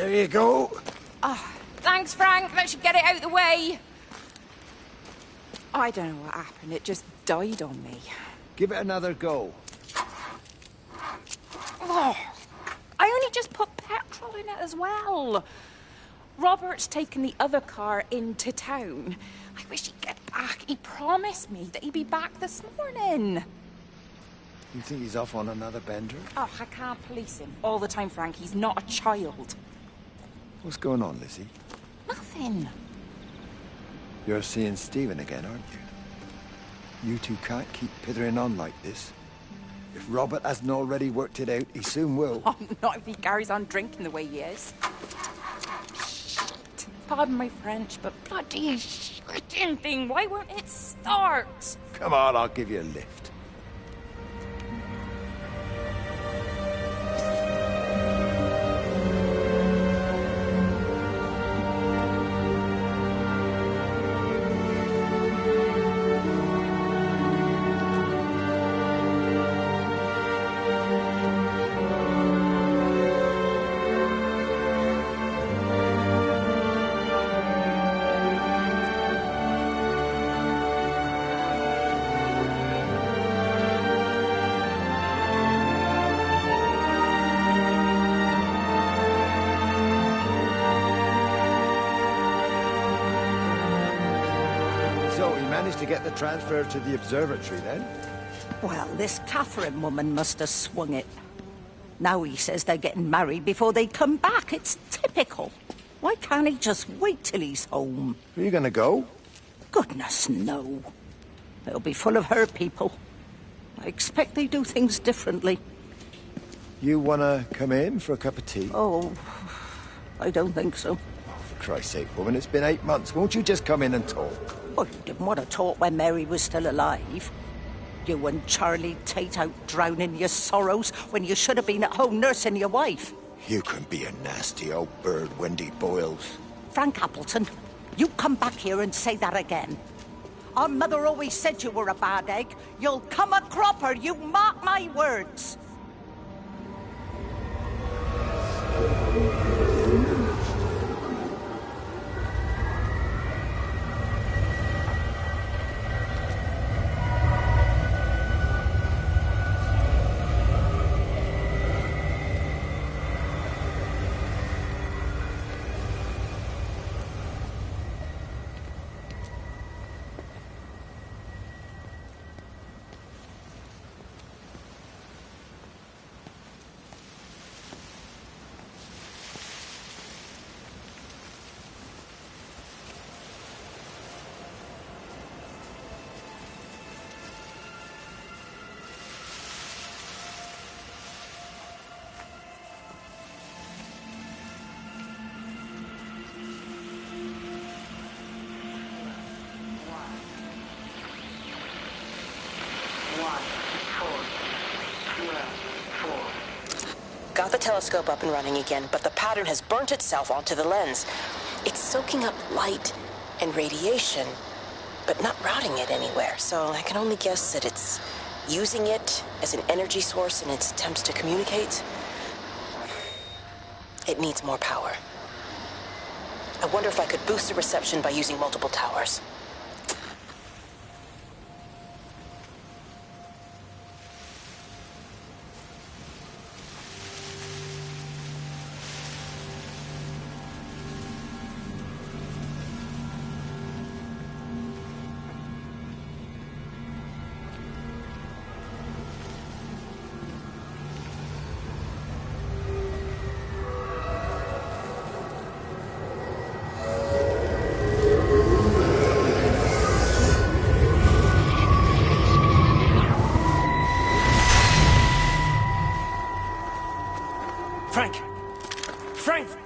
There you go. Oh, thanks, Frank. That should get it out of the way. I don't know what happened. It just died on me. Give it another go. Oh, I only just put petrol in it as well. Robert's taken the other car into town. I wish he'd get back. He promised me that he'd be back this morning. You think he's off on another bender? Oh, I can't police him all the time, Frank. He's not a child. What's going on, Lizzie? Nothing. You're seeing Stephen again, aren't you? You two can't keep pithering on like this. If Robert hasn't already worked it out, he soon will. Oh, not if he carries on drinking the way he is. Shit. Pardon my French, but bloody shitting thing, why won't it start? Come on, I'll give you a lift. To get the transfer to the observatory, then? Well, this Catherine woman must have swung it. Now he says they're getting married before they come back. It's typical. Why can't he just wait till he's home? Are you gonna go? Goodness, no. It'll be full of her people. I expect they do things differently. You wanna come in for a cup of tea? Oh, I don't think so. Oh, for Christ's sake, woman, it's been 8 months. Won't you just come in and talk? Oh, you didn't want to talk when Mary was still alive. You and Charlie Tate out drowning your sorrows when you should have been at home nursing your wife. You can be a nasty old bird, Wendy Boyles. Frank Appleton, you come back here and say that again. Our mother always said you were a bad egg. You'll come a cropper, you mark my words. Got the telescope up and running again, but the pattern has burnt itself onto the lens. It's soaking up light and radiation, but not routing it anywhere, so I can only guess that it's using it as an energy source in its attempts to communicate. It needs more power. I wonder if I could boost the reception by using multiple towers.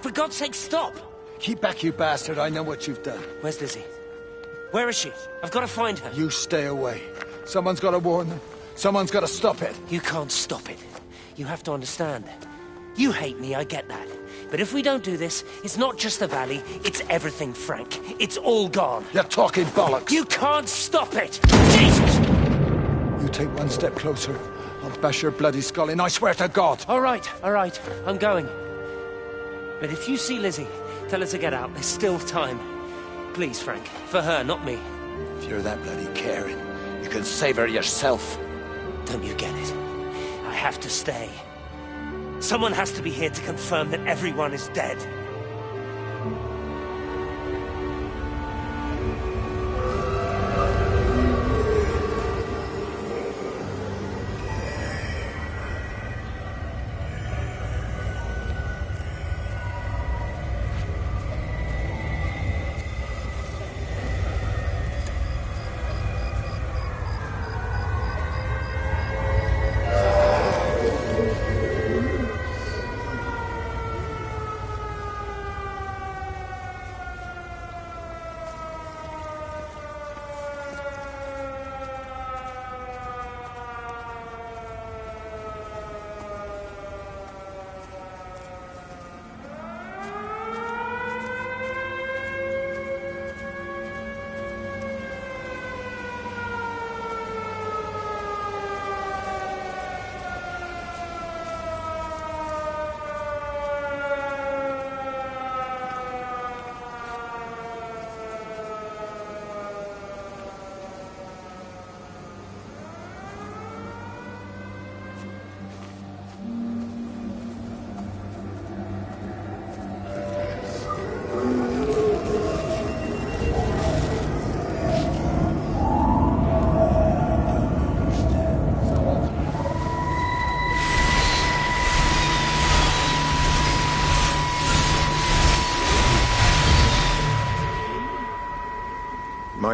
For God's sake, stop! Keep back, you bastard. I know what you've done. Where's Lizzie? Where is she? I've got to find her. You stay away. Someone's got to warn them. Someone's got to stop it. You can't stop it. You have to understand. You hate me, I get that. But if we don't do this, it's not just the valley, it's everything, Frank. It's all gone. You're talking bollocks. You can't stop it! Jesus! You take one step closer, I'll bash your bloody skull in, I swear to God. All right, I'm going. But if you see Lizzie, tell her to get out. There's still time. Please, Frank. For her, not me. If you're that bloody caring, you can save her yourself. Don't you get it? I have to stay. Someone has to be here to confirm that everyone is dead.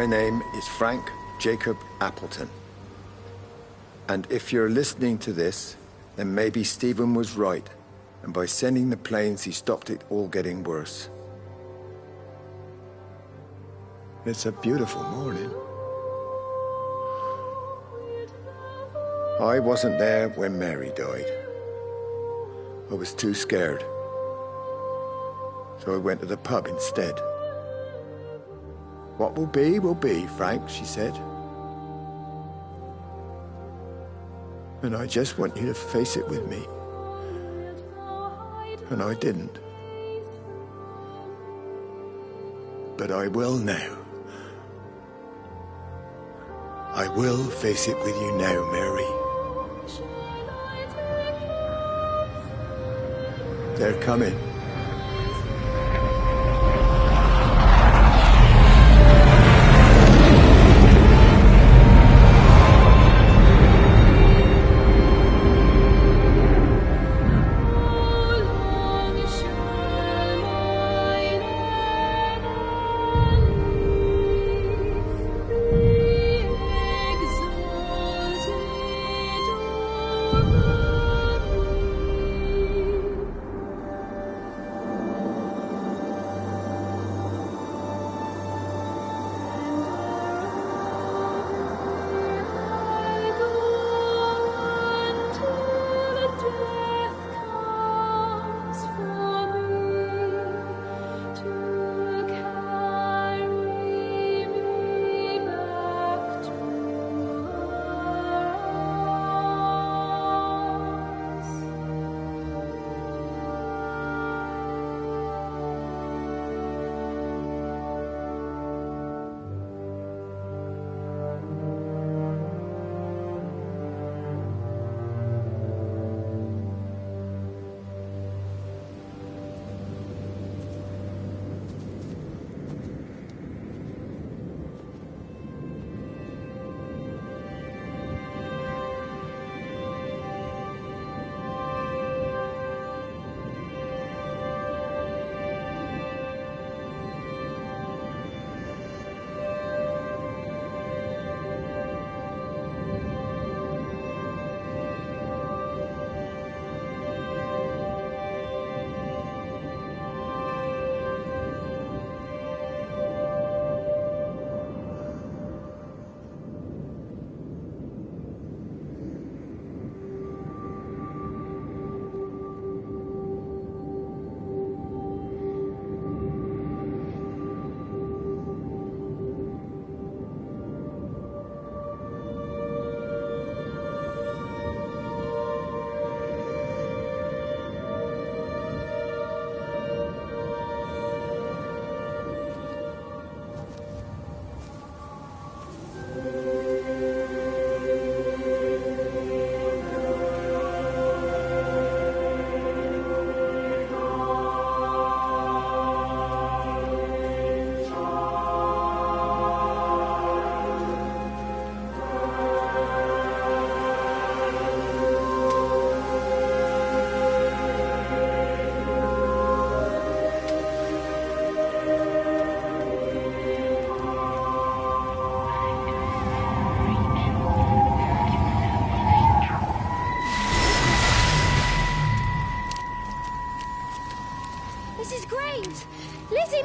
My name is Frank Jacob Appleton. And if you're listening to this, then maybe Stephen was right. And by sending the planes, he stopped it all getting worse. It's a beautiful morning. I wasn't there when Mary died. I was too scared. So I went to the pub instead. What will be, Frank, she said. And I just want you to face it with me. And I didn't. But I will now. I will face it with you now, Mary. They're coming.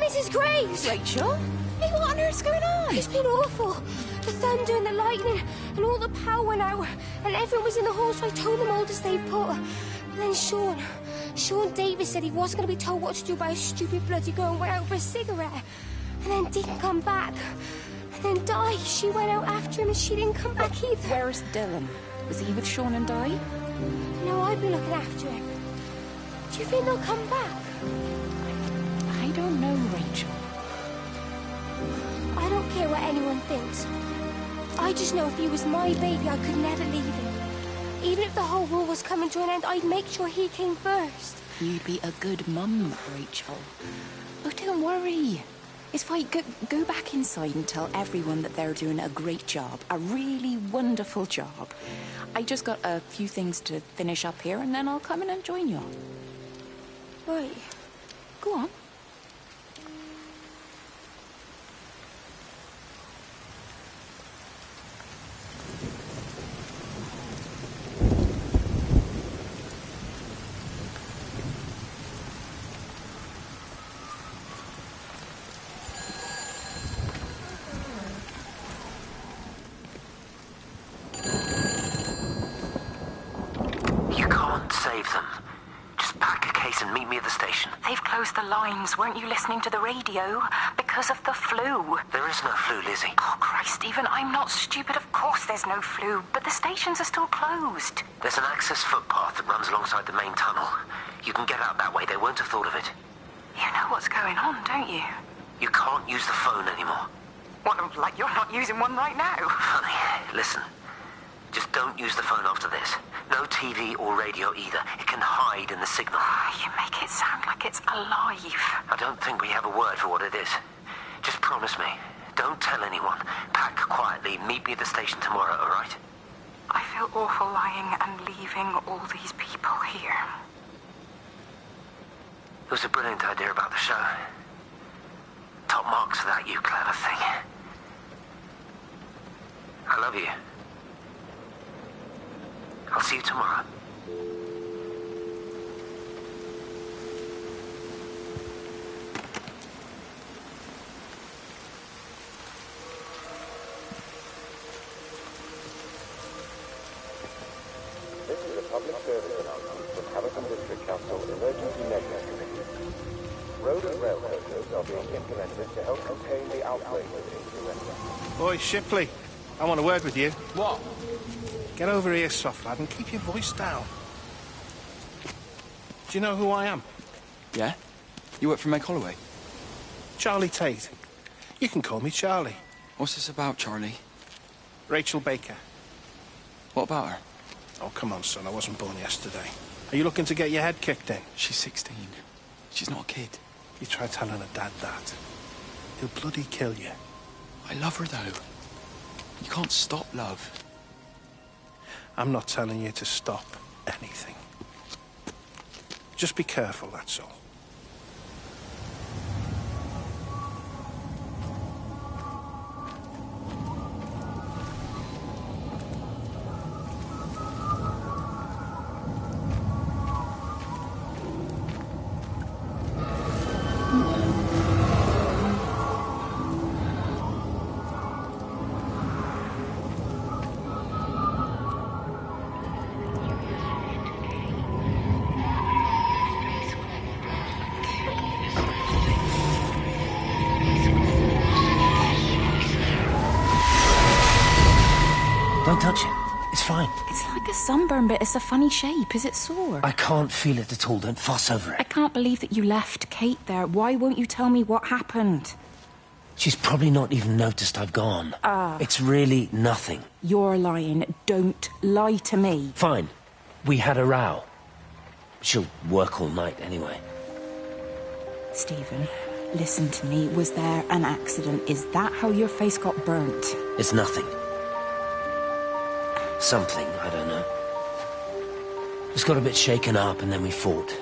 Mrs. Graves! Rachel? Hey, what on earth's going on? It's been awful. The thunder and the lightning and all the power went out and everyone was in the hall, so I told them all to stay put. But then Sean Davis said he wasn't going to be told what to do by a stupid bloody girl and went out for a cigarette. And then didn't come back. And then Di, she went out after him and she didn't come back either. Where's Dylan? Was he with Sean and Di? No, I've been looking after him. Do you think they'll come back? I don't know, Rachel. I don't care what anyone thinks. I just know if he was my baby, I could never leave him. Even if the whole world was coming to an end, I'd make sure he came first. You'd be a good mum, Rachel. Oh, don't worry. It's fine. Go back inside and tell everyone that they're doing a great job. A really wonderful job. I just got a few things to finish up here, and then I'll come in and join you. Right. Go on. They've closed the lines. Weren't you listening to the radio? Because of the flu. There is no flu, Lizzie. Oh, Christ, Stephen, I'm not stupid. Of course there's no flu. But the stations are still closed. There's an access footpath that runs alongside the main tunnel. You can get out that way. They won't have thought of it. You know what's going on, don't you? You can't use the phone anymore. What, like you're not using one right now? Funny. Listen. Just don't use the phone after this. No TV or radio either. It can hide in the signal. You make it sound like it's alive. I don't think we have a word for what it is. Just promise me. Don't tell anyone. Pack quietly. Meet me at the station tomorrow, all right? I feel awful lying and leaving all these people here. It was a brilliant idea about the show. Top marks for that, you clever thing. I love you. I'll see you tomorrow. This is a public service announcement from Hamilton District Council Emergency Measures Committee. Road and rail closures are being implemented to help contain the outbreak of influenza. Boy, Shipley, I want a word with you. What? Get over here, soft lad, and keep your voice down. Do you know who I am? Yeah? You work for Meg Holloway? Charlie Tate. You can call me Charlie. What's this about, Charlie? Rachel Baker. What about her? Oh, come on, son, I wasn't born yesterday. Are you looking to get your head kicked in? She's 16. She's not a kid. You try telling her dad that. He'll bloody kill you. I love her, though. You can't stop love. I'm not telling you to stop anything. Just be careful, that's all. Don't touch it. It's fine. It's like a sunburn, but it's a funny shape. Is it sore? I can't feel it at all. Don't fuss over I it. can't believe that you left Kate there. Why won't you tell me what happened? She's probably not even noticed I've gone. It's really nothing. You're lying. Don't lie to me. Fine. We had a row. She'll work all night anyway. Stephen, listen to me. Was there an accident? Is that how your face got burnt? It's nothing. Something, I don't know. Just got a bit shaken up and then we fought.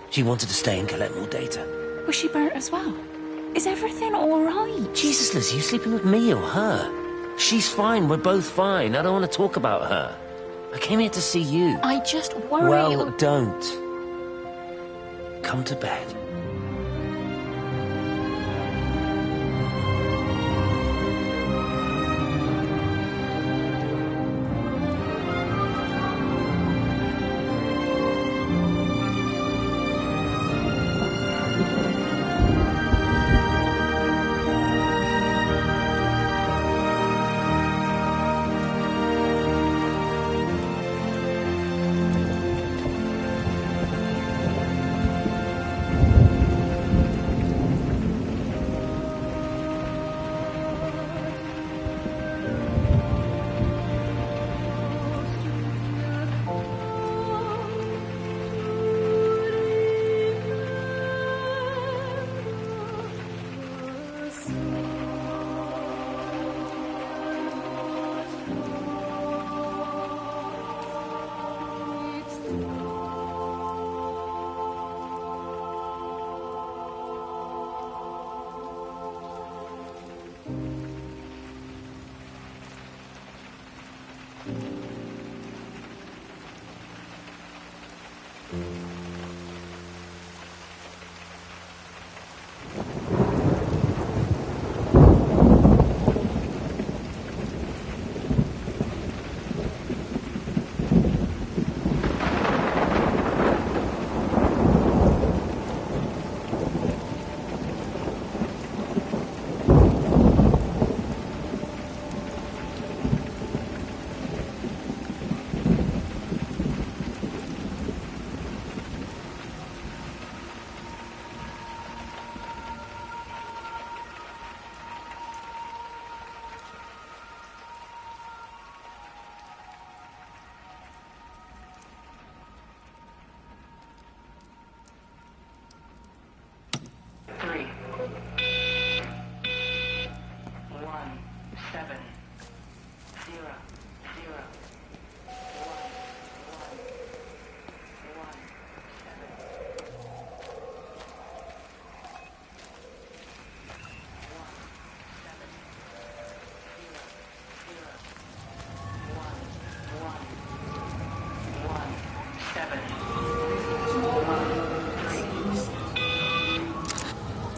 She wanted to stay and collect more data. Was she burnt as well? Is everything all right? Jesus, Liz, are you sleeping with me or her? She's fine, we're both fine. I don't want to talk about her. I came here to see you. I just worry... Well, don't. Come to bed.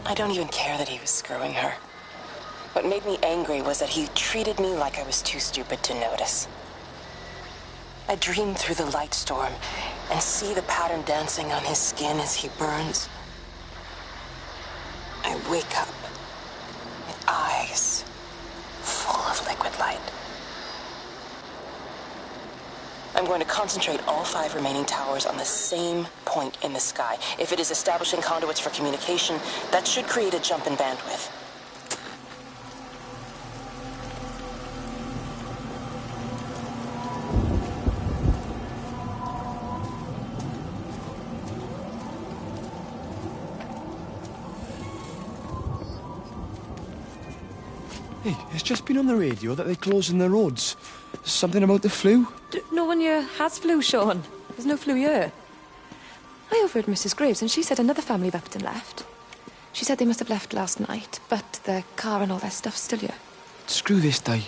I don't even care that he was screwing her. What made me angry was that he treated me like I was too stupid to notice. I dream through the light storm and see the pattern dancing on his skin as he burns. I wake up with eyes full of liquid light. I'm going to concentrate all 5 remaining towers on the same point in the sky. If it is establishing conduits for communication, that should create a jump in bandwidth. Hey, it's just been on the radio that they're closing the roads. Something about the flu? No one here has flu, Sean. There's no flu here. I overheard Mrs. Graves, and she said another family of Upton left. She said they must have left last night, but their car and all their stuff's still here. Screw this, Di.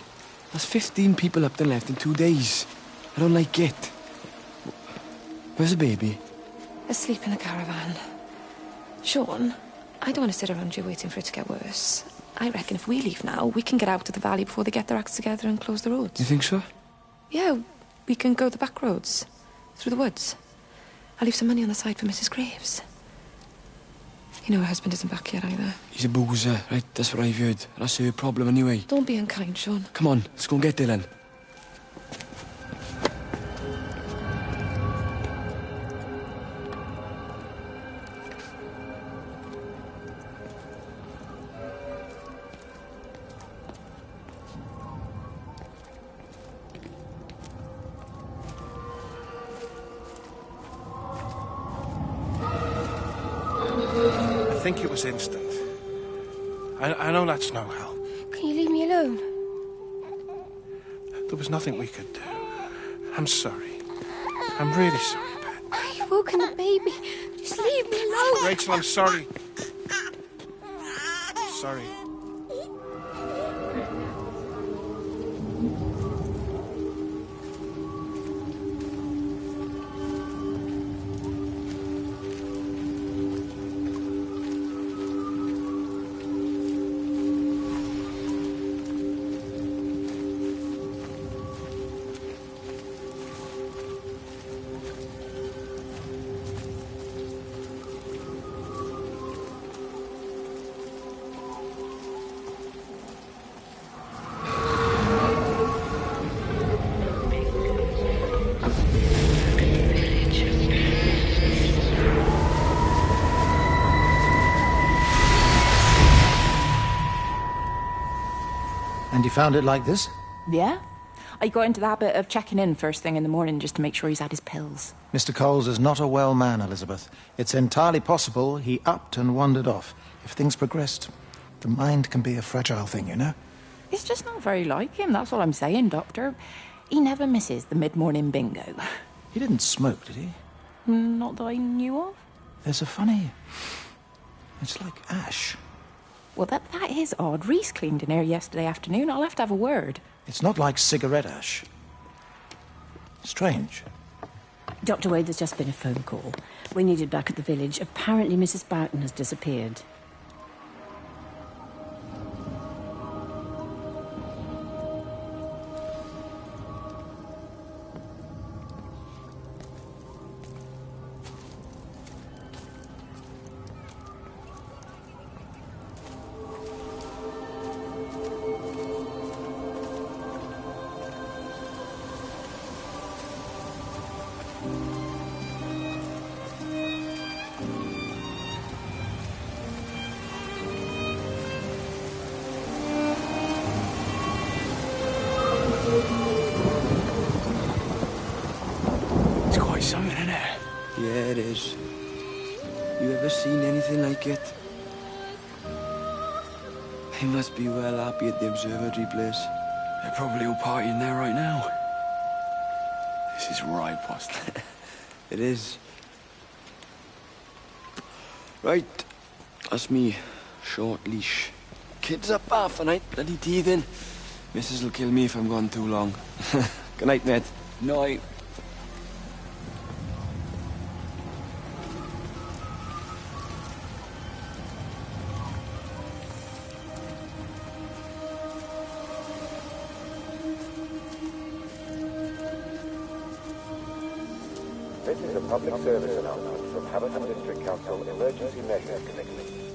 There's 15 people Upton left in 2 days. I don't like it. Where's the baby? Asleep in the caravan. Sean, I don't want to sit around here waiting for it to get worse. I reckon if we leave now, we can get out of the valley before they get their acts together and close the roads. You think so? Yeah, we can go the back roads. Through the woods. I'll leave some money on the side for Mrs. Graves. You know her husband isn't back yet either. He's a boozer, right? That's what I've heard. That's her problem anyway. Don't be unkind, Sean. Come on, let's go and get Dylan. I think it was instant. I know that's no help. Can you leave me alone? There was nothing we could do. I'm sorry. I'm really sorry, Pat. You've woken the baby. Just leave me alone. Rachel, I'm sorry. Sorry. And you found it like this? Yeah. I got into the habit of checking in first thing in the morning just to make sure he's had his pills. Mr. Coles is not a well man, Elizabeth. It's entirely possible he upped and wandered off. If things progressed, the mind can be a fragile thing, you know? It's just not very like him, that's all I'm saying, Doctor. He never misses the mid-morning bingo. He didn't smoke, did he? Not that I knew of. There's a funny... It's like ash. Well, that is odd. Reese cleaned in here yesterday afternoon. I'll have to have a word. It's not like cigarette ash. Strange. Dr. Wade, there's just been a phone call. We needed back at the village. Apparently Mrs. Boughton has disappeared. Something, isn't it? Yeah, it is. You ever seen anything like it? They must be well happy at the observatory place. They're probably all partying there right now. This is right, Post. It is. Right. That's me. Short leash. Kids up half a night, bloody teething. Missus will kill me if I'm gone too long. Good night, mate. Night. is a public service announcement from Hamilton District Council Emergency Measures Committee.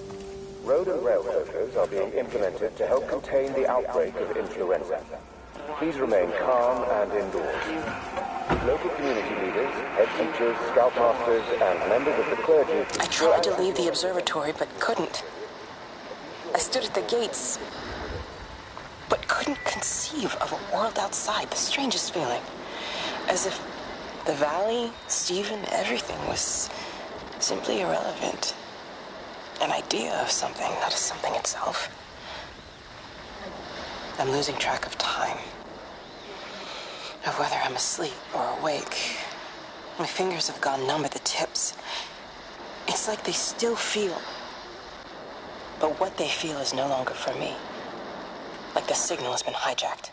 Road and rail closures are being implemented to help contain the outbreak of influenza. Please remain calm and indoors. Local community leaders, head teachers, scoutmasters, and members of the clergy... I tried to leave the observatory, but couldn't. I stood at the gates, but couldn't conceive of a world outside. The strangest feeling. As if the valley, Stephen, everything was simply irrelevant. An idea of something, not as something itself. I'm losing track of time. Of whether I'm asleep or awake. My fingers have gone numb at the tips. It's like they still feel. But what they feel is no longer for me. Like the signal has been hijacked.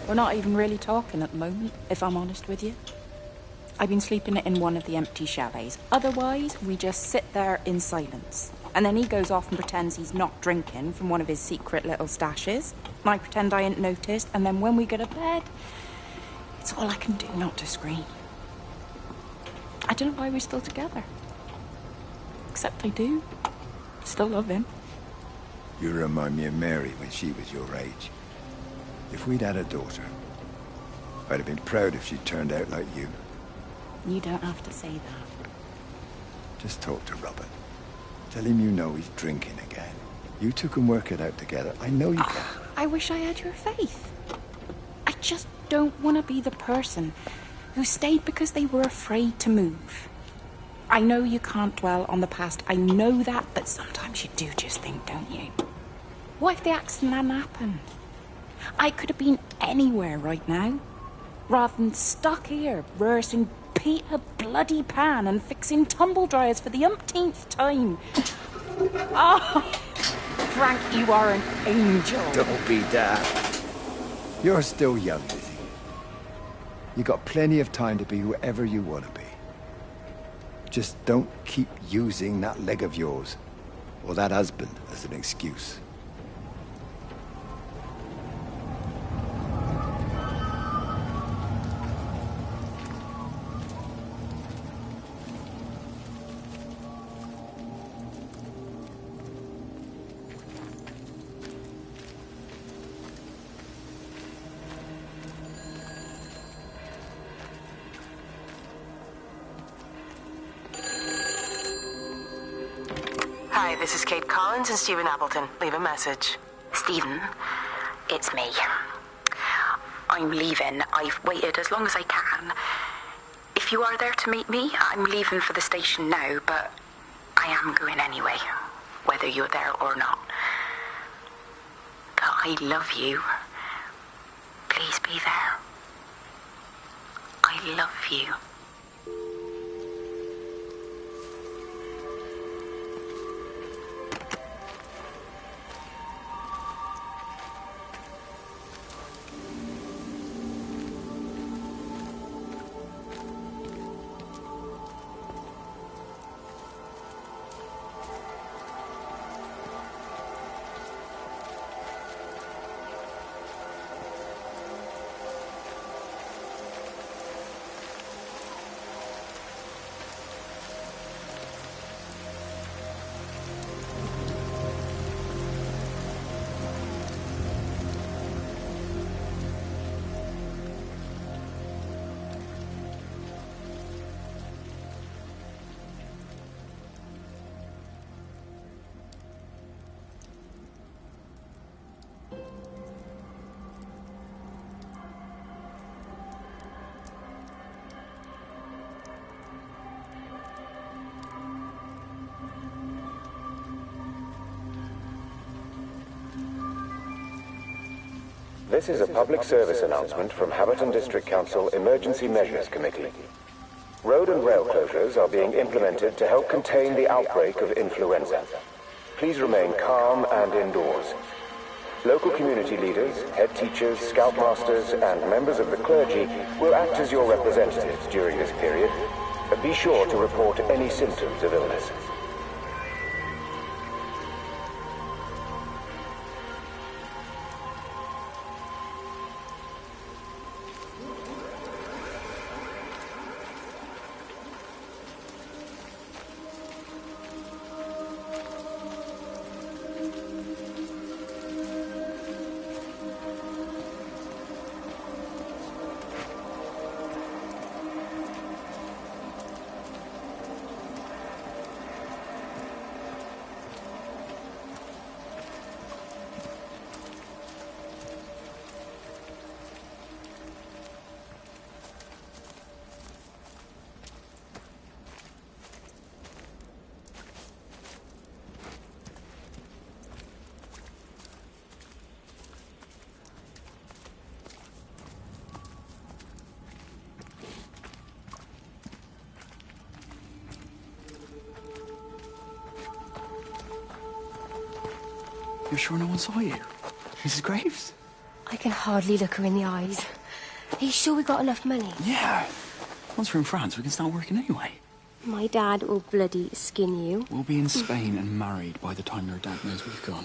We're not even really talking at the moment, if I'm honest with you. I've been sleeping in one of the empty chalets. Otherwise, we just sit there in silence. And then he goes off and pretends he's not drinking from one of his secret little stashes. And I pretend I ain't noticed, and then when we go to bed, it's all I can do not to scream. I don't know why we're still together. Except I do. Still love him. You remind me of Mary when she was your age. If we'd had a daughter, I'd have been proud if she turned out like you. You don't have to say that. Just talk to Robert. Tell him you know he's drinking again. You two can work it out together. I know you can. I wish I had your faith. I just don't want to be the person who stayed because they were afraid to move. I know you can't dwell on the past. I know that, but sometimes you do just think, don't you? What if the accident hadn't happened? I could have been anywhere right now, rather than stuck here rehearsing Peter Bloody Pan and fixing tumble dryers for the umpteenth time. Oh, Frank, you are an angel. Don't be daft. You're still young, Lizzie. You got plenty of time to be whoever you want to be. Just don't keep using that leg of yours, or that husband, as an excuse. Hi, this is Kate Collins and Stephen Appleton. Leave a message. Stephen, it's me. I'm leaving. I've waited as long as I can. If you are there to meet me, I'm leaving for the station now, but I am going anyway, whether you're there or not. But I love you. Please be there. I love you. This is a public service announcement from Haverton District Council Emergency Measures Committee. Road and rail closures are being implemented to help contain the outbreak of influenza. Please remain calm and indoors. Local community leaders, head teachers, scoutmasters, and members of the clergy will act as your representatives during this period. But be sure to report any symptoms of illness. You're sure no one saw you? Mrs. Graves? I can hardly look her in the eyes. Are you sure we got enough money? Yeah. Once we're in France, we can start working anyway. My dad will bloody skin you. We'll be in Spain and married by the time your dad knows we've gone.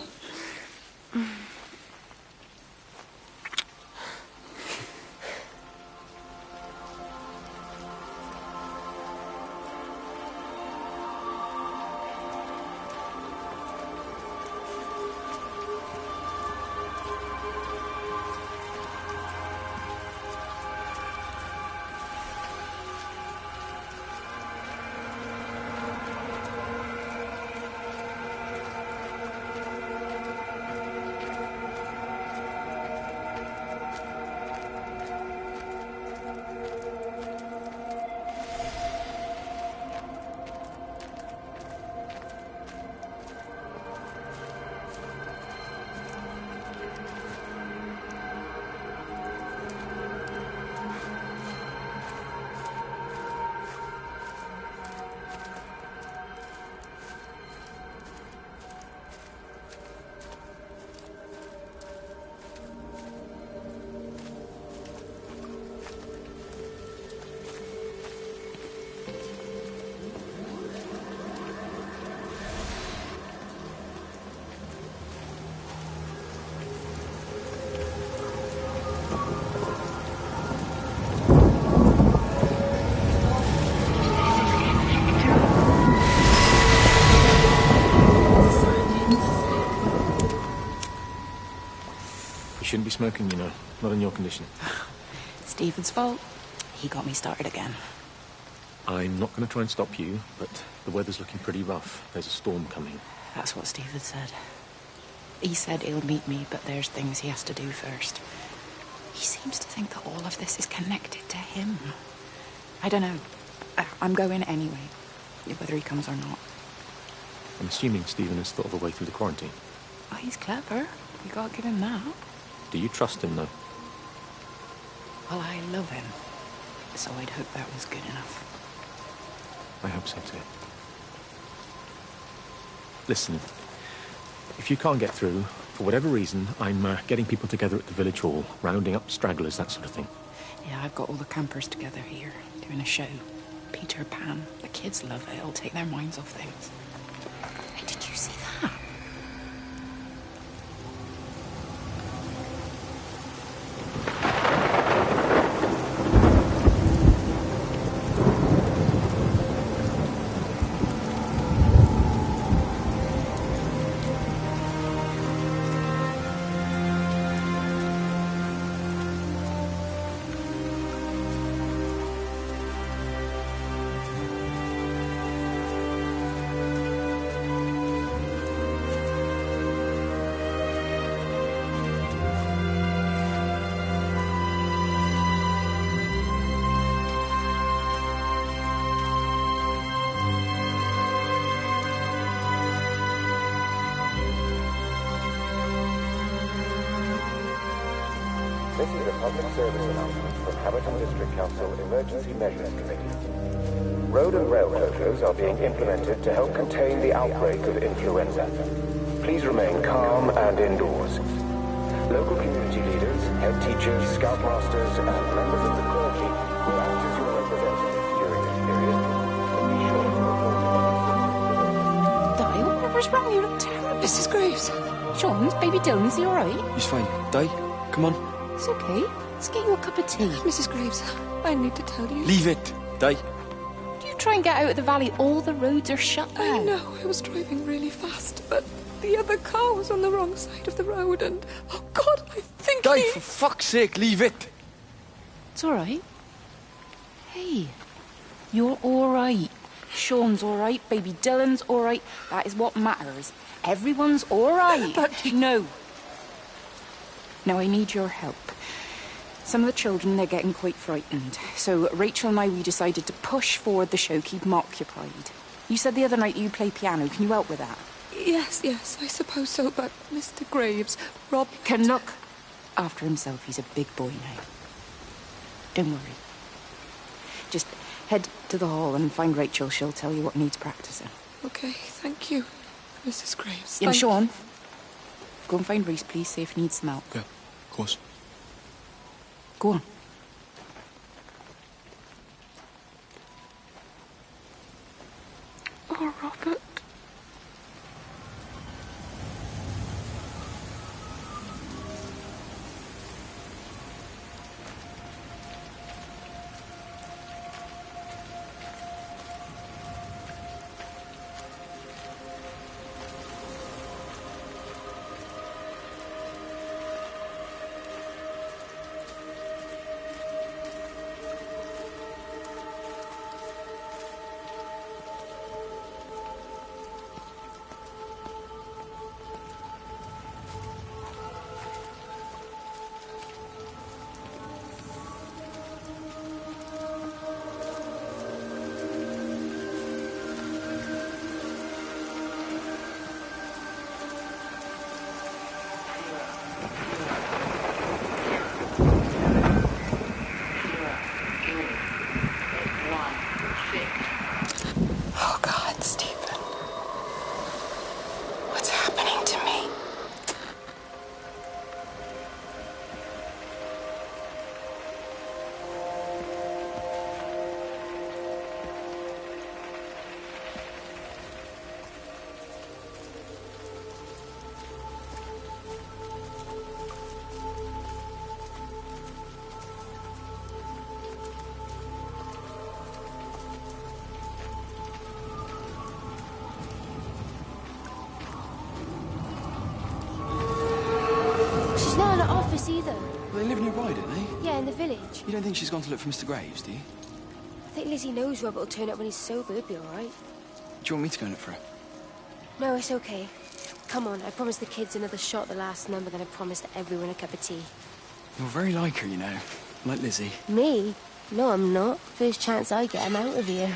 You shouldn't be smoking, you know. Not in your condition. Stephen's fault. He got me started again. I'm not going to try and stop you, but the weather's looking pretty rough. There's a storm coming. That's what Stephen said. He said he'll meet me, but there's things he has to do first. He seems to think that all of this is connected to him. I don't know. I'm going anyway, whether he comes or not. I'm assuming Stephen has thought of a way through the quarantine. Oh, he's clever. You gotta give him that. Do you trust him, though? Well, I love him. So I'd hope that was good enough. I hope so, too. Listen, if you can't get through, for whatever reason, I'm getting people together at the village hall, rounding up stragglers, that sort of thing. Yeah, I've got all the campers together here, doing a show. Peter Pan. The kids love it. It'll take their minds off things. Hey, did you see that? This is a public service announcement from Haverton District Council Emergency Measures Committee. Road and rail closures are being implemented to help contain the outbreak of influenza. Please remain calm and indoors. Local community leaders, head teachers, scoutmasters, and members of the clergy will act as your representatives during this period. So be sure to report Di, what's wrong? You look terrible. Mrs. Graves. Sean's baby Dylan, is he alright? He's fine. Di, come on. It's okay. Let's get you a cup of tea. Mrs. Graves, I need to tell you. Leave it. Di. You try and get out of the valley. All the roads are shut now. I know. I was driving really fast, but the other car was on the wrong side of the road, and oh God, I think Di, for fuck's sake, leave it. It's all right. Hey, you're all right. Sean's all right. Baby Dylan's all right. That is what matters. Everyone's all right. But no. Now I need your help. Some of the children, they're getting quite frightened. So Rachel and I, we decided to push forward the show, keep them occupied. You said the other night you play piano. Can you help with that? Yes, I suppose so, but Mr. Graves, Rob can look after himself. He's a big boy now. Don't worry. Just head to the hall and find Rachel. She'll tell you what needs practicing. Okay, thank you, Mrs. Graves. And Sean, go and find Reese, please. See if he needs some help. Yeah, of course. Go on. Oh, Robert. She's not in the office either. Well, they live nearby, don't they? Yeah, in the village. You don't think she's gone to look for Mr. Graves, do you? I think Lizzie knows Robert will turn up when he's sober. He'll be all right. Do you want me to go and look for her? No, it's okay. Come on, I promised the kids another shot the last number, then I promised everyone a cup of tea. You're very like her, you know. Like Lizzie. Me? No, I'm not. First chance I get, I'm out of here.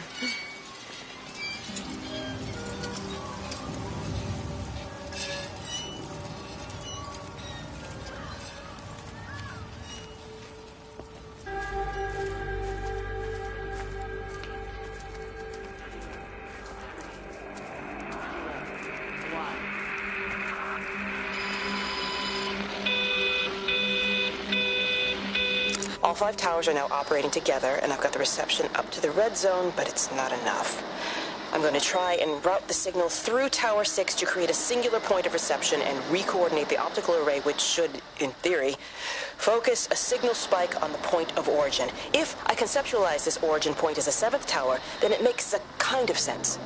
All 5 towers are now operating together, and I've got the reception up to the red zone, but it's not enough. I'm going to try and route the signal through Tower 6 to create a singular point of reception and re-coordinate the optical array, which should, in theory, focus a signal spike on the point of origin. If I conceptualize this origin point as a 7th tower, then it makes a kind of sense.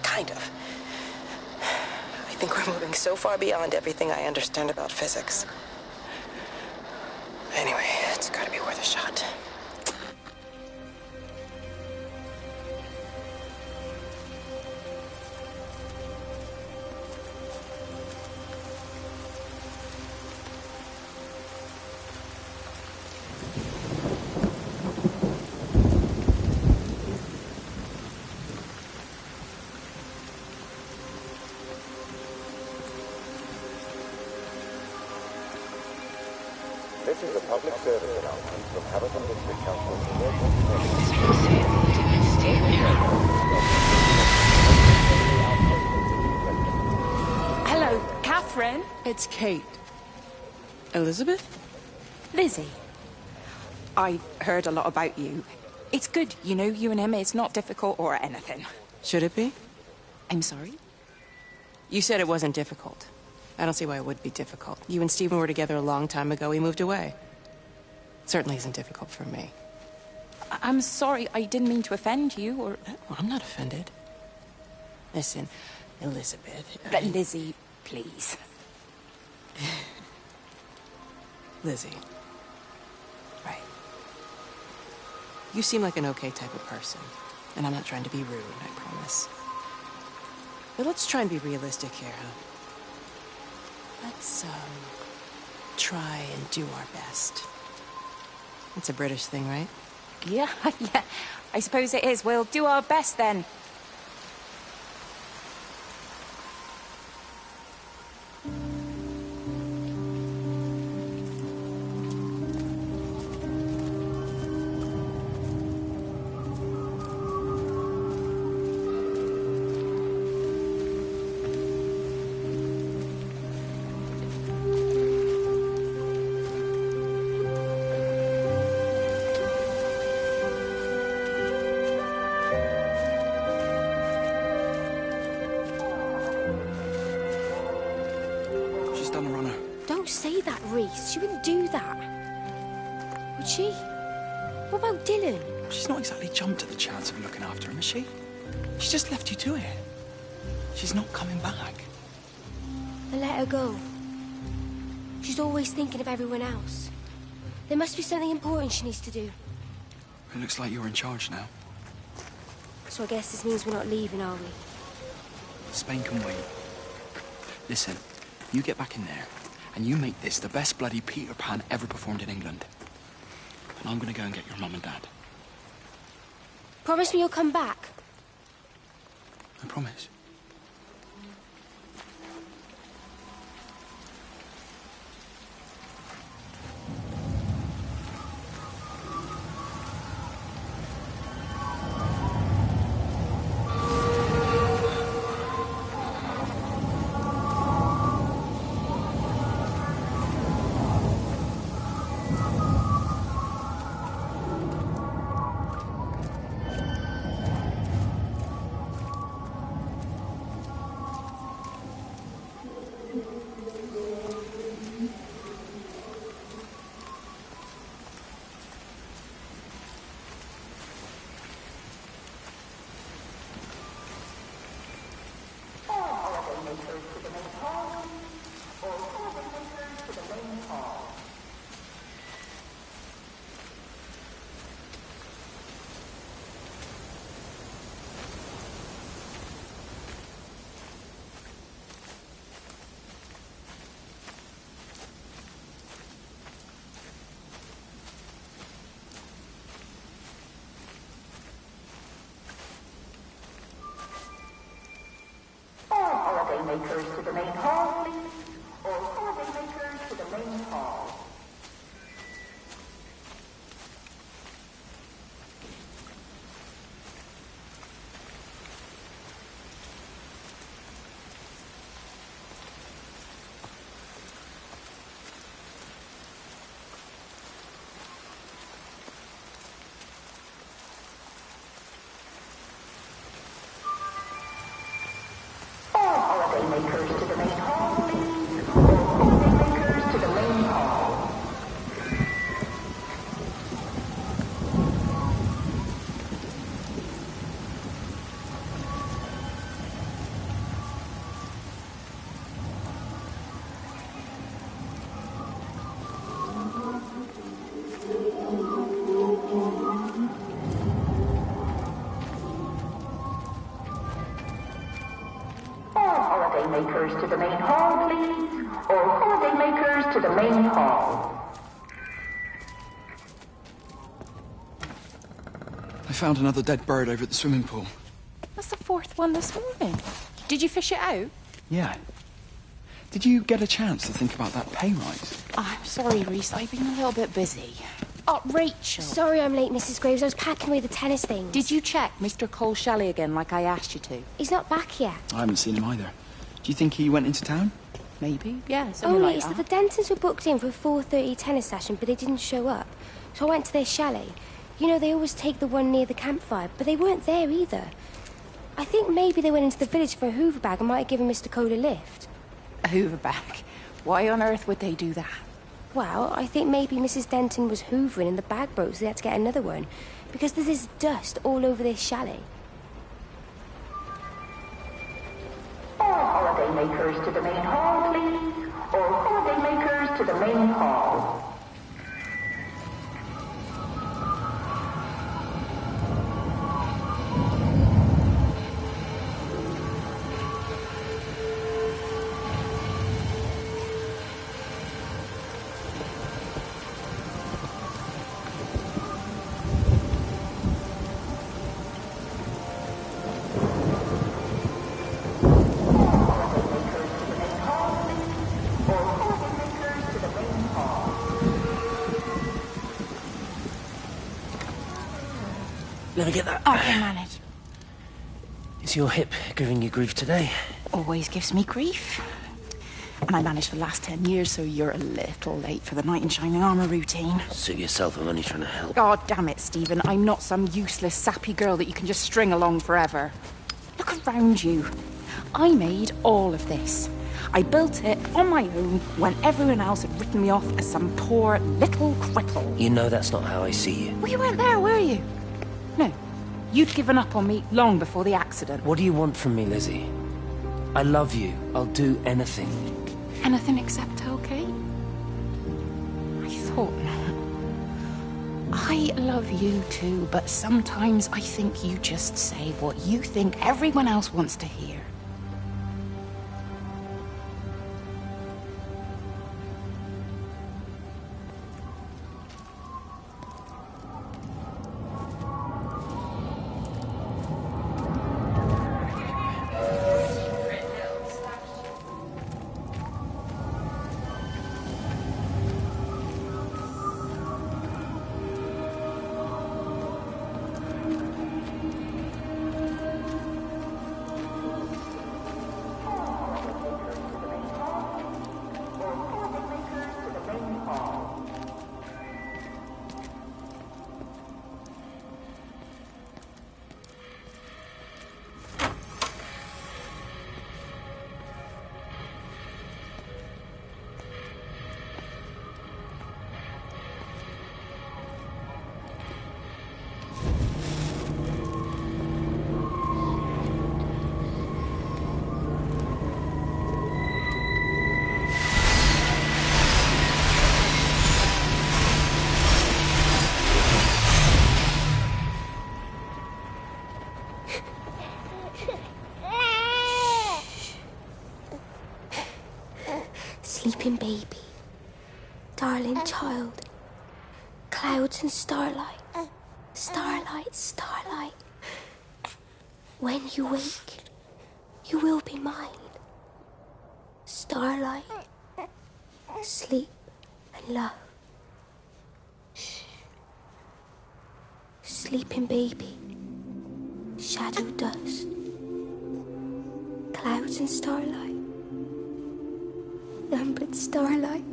Kind of. I think we're moving so far beyond everything I understand about physics. Anyway, it's gotta be worth a shot. public service announcement from Haverton District Council Emergency Hello, Catherine. It's Kate. Elizabeth? Lizzie. I've heard a lot about you. It's good, you know, you and him. It's not difficult or anything. Should it be? I'm sorry? You said it wasn't difficult. I don't see why it would be difficult. You and Stephen were together a long time ago. He moved away. Certainly isn't difficult for me. I'm sorry. I didn't mean to offend you, or... Well, I'm not offended. Listen, Elizabeth... But Lizzie, please. Lizzie. Right. You seem like an okay type of person. And I'm not trying to be rude, I promise. But let's try and be realistic here, huh? Let's, try and do our best. It's a British thing, right? Yeah, yeah. I suppose it is. We'll do our best then. Don't say that, Reese. She wouldn't do that. Would she? What about Dylan? She's not exactly jumped at the chance of looking after him, is she? She just left you to it. She's not coming back. Then let her go. She's always thinking of everyone else. There must be something important she needs to do. It looks like you're in charge now. So I guess this means we're not leaving, are we? Spain can wait. Listen, you get back in there, and you make this the best bloody Peter Pan ever performed in England. And I'm gonna go and get your mum and dad. Promise me you'll come back. I promise. Makers to the main hall, please. Or holiday makers to the main hall. Makers to the main hall, please. Or holiday makers to the main hall. Makers to the main hall, please. Or holiday makers to the main hall. I found another dead bird over at the swimming pool. That's the fourth one this morning. Did you fish it out? Yeah. Did you get a chance to think about that pay rise? I'm sorry, Reese. I've been a little bit busy. Oh, Rachel. Sorry I'm late, Mrs. Graves. I was packing away the tennis things. Did you check Mr. Cole Shelley again like I asked you to? He's not back yet. I haven't seen him either. Do you think he went into town? Maybe, yeah, Only like it's that the Dentons were booked in for a 4:30 tennis session, but they didn't show up. So I went to their chalet. You know, they always take the one near the campfire, but they weren't there either. I think maybe they went into the village for a hoover bag and might have given Mr. Cole a lift. A hoover bag? Why on earth would they do that? Well, I think maybe Mrs. Denton was hoovering and the bag broke, so they had to get another one. Because there's this dust all over this chalet. All holidaymakers to the main hall, please. All holidaymakers to the main hall. Let me get that. I can manage. Is your hip giving you grief today? Always gives me grief. And I managed for the last 10 years, so you're a little late for the knight in shining armour routine. Suit yourself, I'm only trying to help. God damn it, Stephen. I'm not some useless, sappy girl that you can just string along forever. Look around you. I made all of this. I built it on my own when everyone else had written me off as some poor little cripple. You know that's not how I see you. Well, you weren't there, were you? No. You'd given up on me long before the accident. What do you want from me, Lizzie? I love you. I'll do anything. Anything except okay? I thought not. I love you too, but sometimes I think you just say what you think everyone else wants to hear. Sleeping baby, darling child, clouds and starlight, starlight, starlight. When you wake, you will be mine. Starlight, sleep and love. Sleeping baby, shadow dust, clouds and starlight. None but starlight.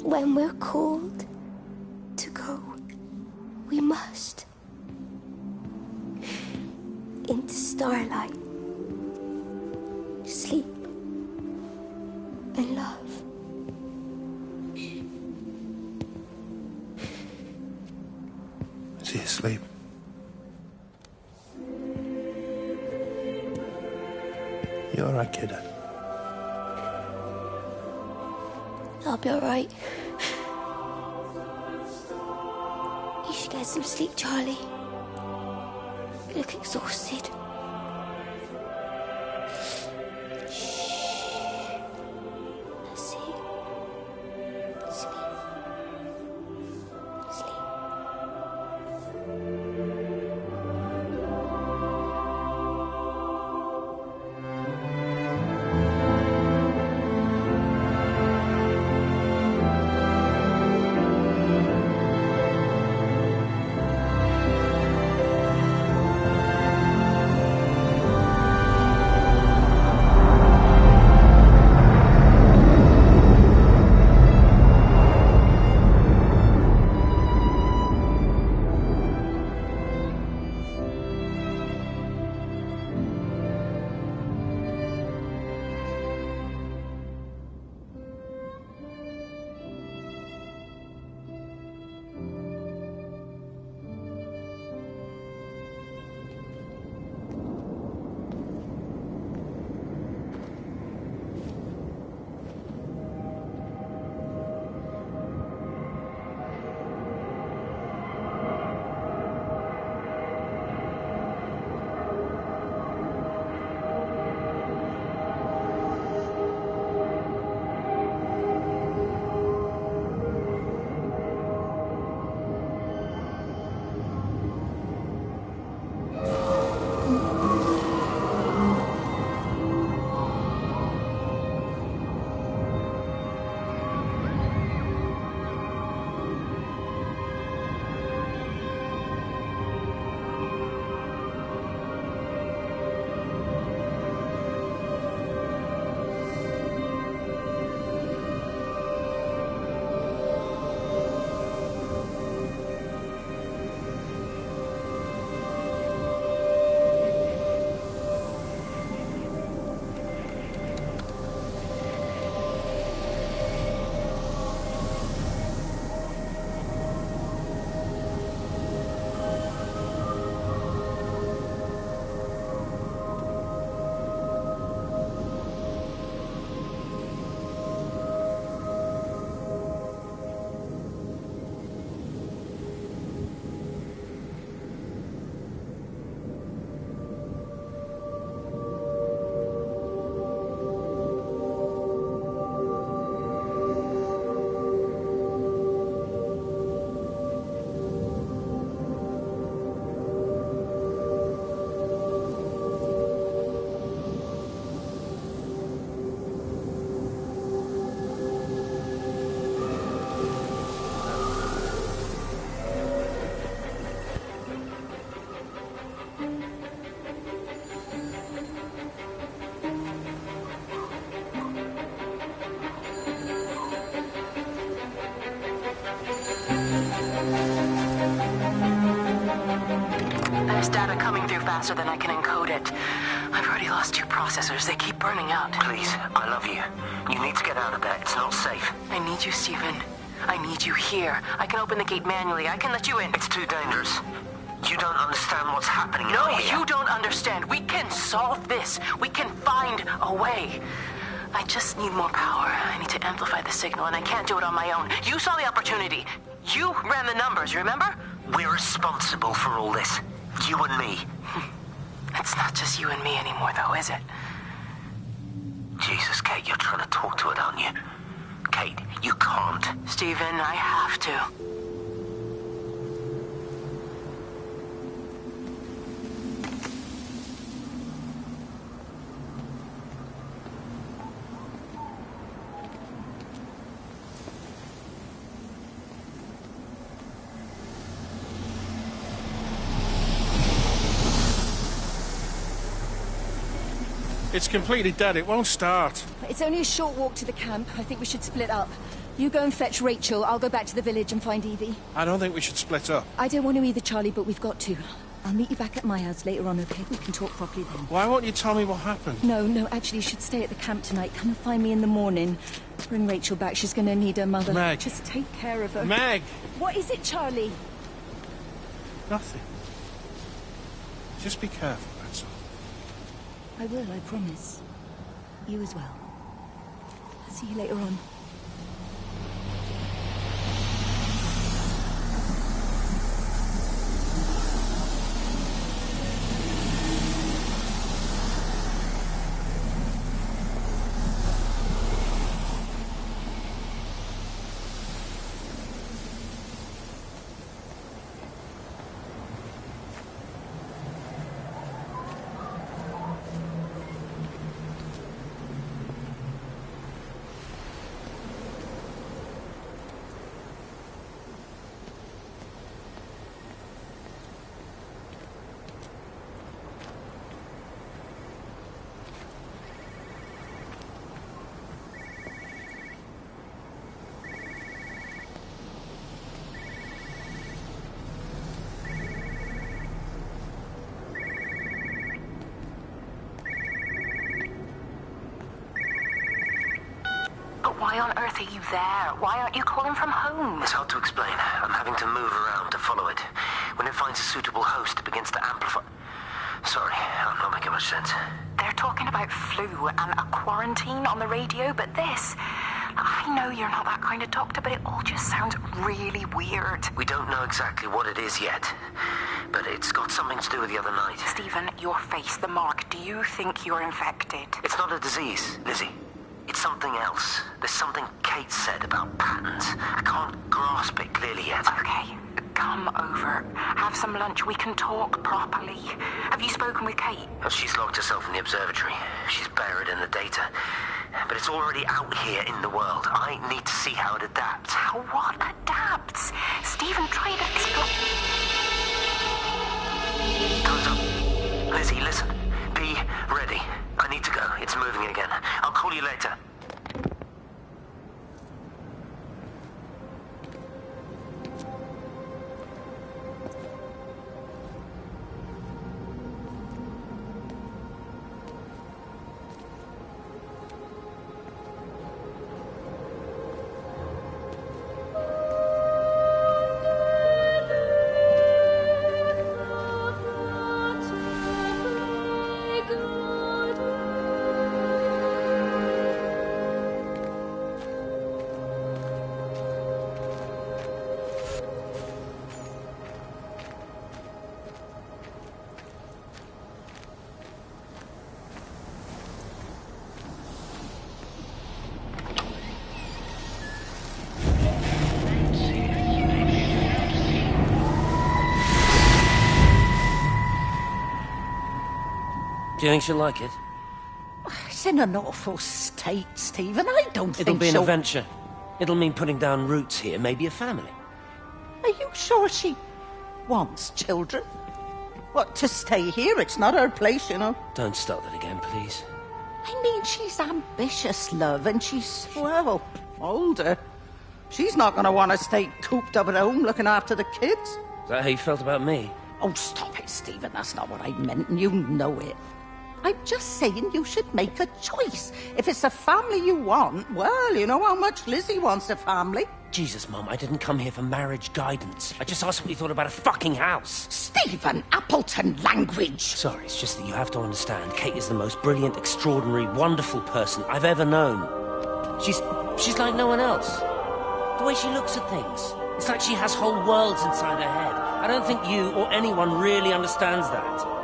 When we're called to go, we must. Into starlight. Sleep and love. Is he asleep? You all right, kiddo? I'll be all right. You should get some sleep, Charlie. You look exhausted. That's it. Sleep. Sleep. There's data coming through faster than I can encode it. I've already lost 2 processors. They keep burning out. Please, I love you. You need to get out of there. It's not safe. I need you, Stephen. I need you here. I can open the gate manually. I can let you in. It's too dangerous. You don't understand what's happening out here. No, you don't understand. We can solve this. We can find a way. I just need more power. I need to amplify the signal, and I can't do it on my own. You saw the opportunity. You ran the numbers, remember? We're responsible for all this. You and me. It's not just you and me anymore, though, is it? Jesus, Kate, you're trying to talk to it, aren't you? Kate, you can't. Stephen, I have to. It's completely dead. It won't start. It's only a short walk to the camp. I think we should split up. You go and fetch Rachel. I'll go back to the village and find Evie. I don't think we should split up. I don't want to either, Charlie, but we've got to. I'll meet you back at my house later on, okay? We can talk properly then. Why won't you tell me what happened? No, actually, you should stay at the camp tonight. Come and find me in the morning. Bring Rachel back. She's going to need her mother. Meg. Just take care of her. Meg! What is it, Charlie? Nothing. Just be careful, that's all. I will, I promise. You as well. I'll see you later on. Why on earth are you there? Why aren't you calling from home? It's hard to explain. I'm having to move around to follow it. When it finds a suitable host, it begins to amplify. Sorry, I'm not making much sense. They're talking about flu and a quarantine on the radio, but this... I know you're not that kind of doctor, but it all just sounds really weird. We don't know exactly what it is yet, but it's got something to do with the other night. Stephen, your face, the mark, do you think you're infected? It's not a disease, Lizzie. It's something else. There's something Kate said about patterns. I can't grasp it clearly yet. Okay, come over. Have some lunch. We can talk properly. Have you spoken with Kate? She's locked herself in the observatory. She's buried in the data. But it's already out here in the world. I need to see how it adapts. How what adapts? Stephen tried to explain... Time's up. Lizzie, listen. Be ready. I need to go. It's moving again. I'll call you later. Do you think she'll like it? It's in an awful state, Stephen. I don't think It'll be an she'll... adventure. It'll mean putting down roots here, maybe a family. Are you sure she wants children? What, to stay here? It's not her place, you know. Don't start that again, please. I mean, she's ambitious, love, and she's, well, older. She's not going to want to stay cooped up at home looking after the kids. Is that how you felt about me? Oh, stop it, Stephen. That's not what I meant, and you know it. I'm just saying you should make a choice. If it's a family you want, well, you know how much Lizzie wants a family. Jesus, Mum, I didn't come here for marriage guidance. I just asked what you thought about a fucking house. Stephen Appleton language. Sorry, it's just that you have to understand, Kate is the most brilliant, extraordinary, wonderful person I've ever known. She's like no one else. The way she looks at things. It's like she has whole worlds inside her head. I don't think you or anyone really understands that.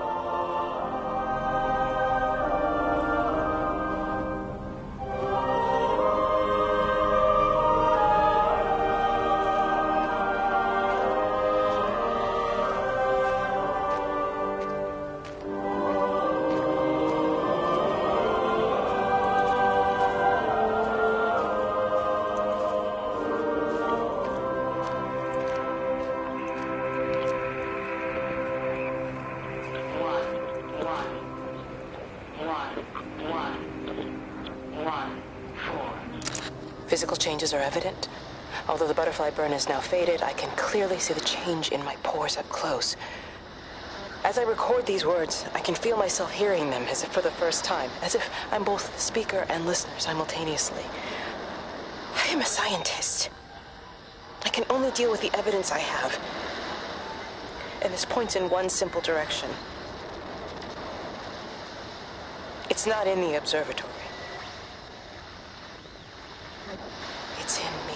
Physical changes are evident. Although the butterfly burn is now faded, I can clearly see the change in my pores up close. As I record these words, I can feel myself hearing them as if for the first time, as if I'm both speaker and listener simultaneously. I am a scientist. I can only deal with the evidence I have. And this points in one simple direction. It's not in the observatory. It's in me.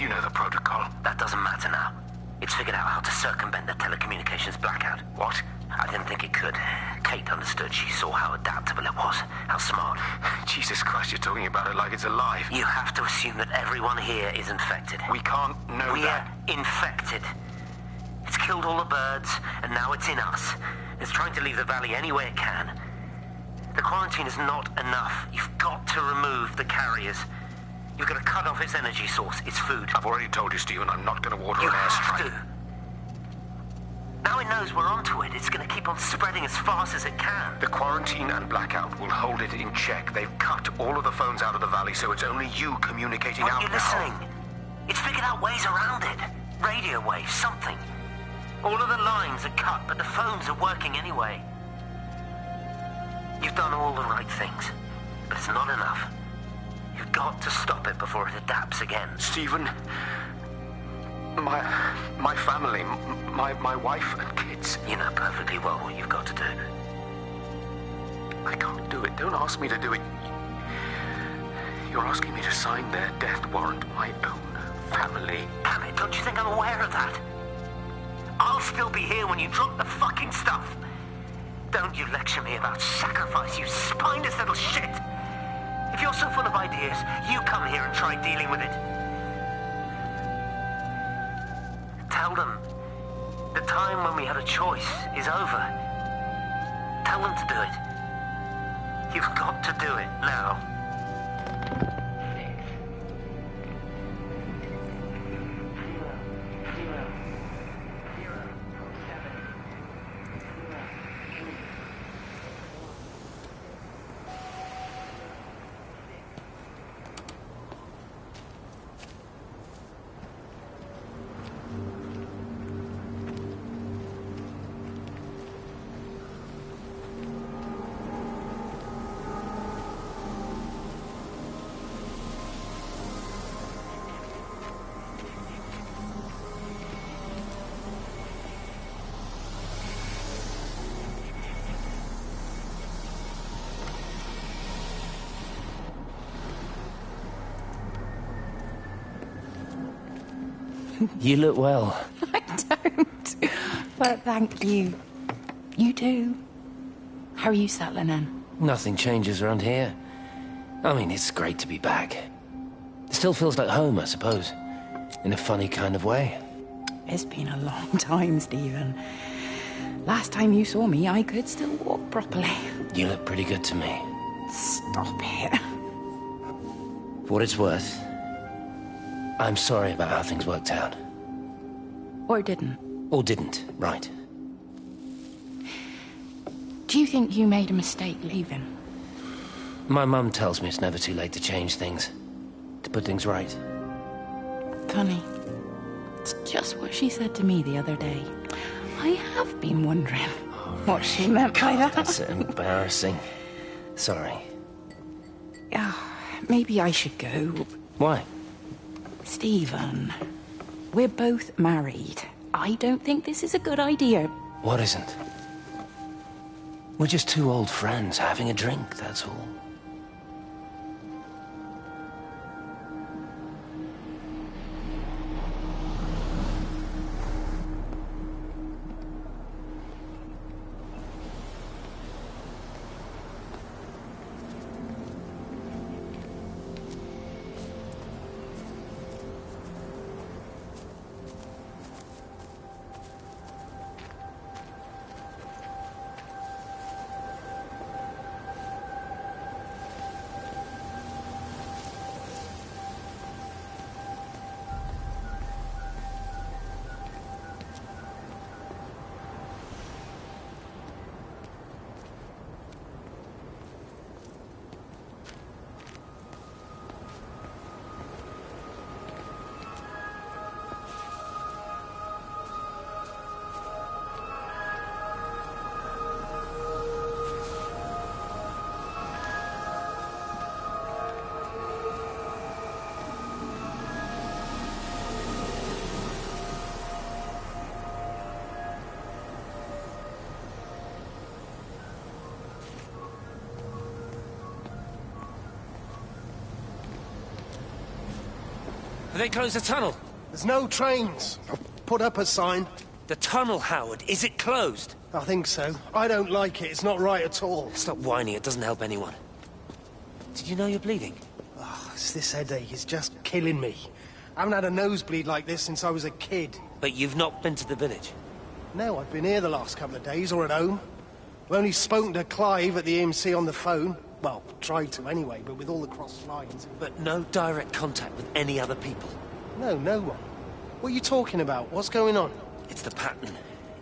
You know the protocol. That doesn't matter now. It's figured out how to circumvent the telecommunications blackout. What? I didn't think it could. Kate understood. She saw how adaptable it was. How smart. Jesus Christ, you're talking about it like it's alive. You have to assume that everyone here is infected. We can't know that. We're infected. It's killed all the birds, and now it's in us. It's trying to leave the valley any way it can. The quarantine is not enough. You've got to remove the carriers. You've got to cut off its energy source, its food. I've already told you, Stephen, I'm not going to order an airstrike. You have to. Now it knows we're onto it. It's going to keep on spreading as fast as it can. The quarantine and blackout will hold it in check. They've cut all of the phones out of the valley, so it's only you communicating out now. Aren't you listening? It's figured out ways around it. Radio waves, something. All of the lines are cut, but the phones are working anyway. You've done all the right things, but it's not enough. You've got to stop it before it adapts again. Stephen, my family, my wife and kids. You know perfectly well what you've got to do. I can't do it. Don't ask me to do it. You're asking me to sign their death warrant, my own family. Damn it, don't you think I'm aware of that? I'll still be here when you drop the fucking stuff. Don't you lecture me about sacrifice, you spineless little shit. If you're so full of ideas, you come here and try dealing with it. Tell them the time when we had a choice is over. Tell them to do it. You've got to do it now. You look well. I don't. But thank you. You do. How are you settling in? Nothing changes around here. I mean, it's great to be back. It still feels like home, I suppose. In a funny kind of way. It's been a long time, Stephen. Last time you saw me, I could still walk properly. You look pretty good to me. Stop it. For what it's worth, I'm sorry about how things worked out. Or didn't. Or didn't, right. Do you think you made a mistake leaving? My mum tells me it's never too late to change things. To put things right. Funny. It's just what she said to me the other day. I have been wondering what she meant by that. That's embarrassing. Sorry. Maybe I should go. Why? Stephen, we're both married. I don't think this is a good idea. What isn't? We're just two old friends having a drink, that's all. Have they closed the tunnel? There's no trains. I've put up a sign. The tunnel, Howard, is it closed? I think so. I don't like it. It's not right at all. Stop whining, it doesn't help anyone. Did you know you're bleeding? Oh, it's this headache. It's just killing me. I haven't had a nosebleed like this since I was a kid. But you've not been to the village? No, I've been here the last couple of days, or at home. I've only spoken to Clive at the EMC on the phone. Well, tried to anyway, but with all the cross lines. But no direct contact with any other people? No, no one. What are you talking about? What's going on? It's the pattern.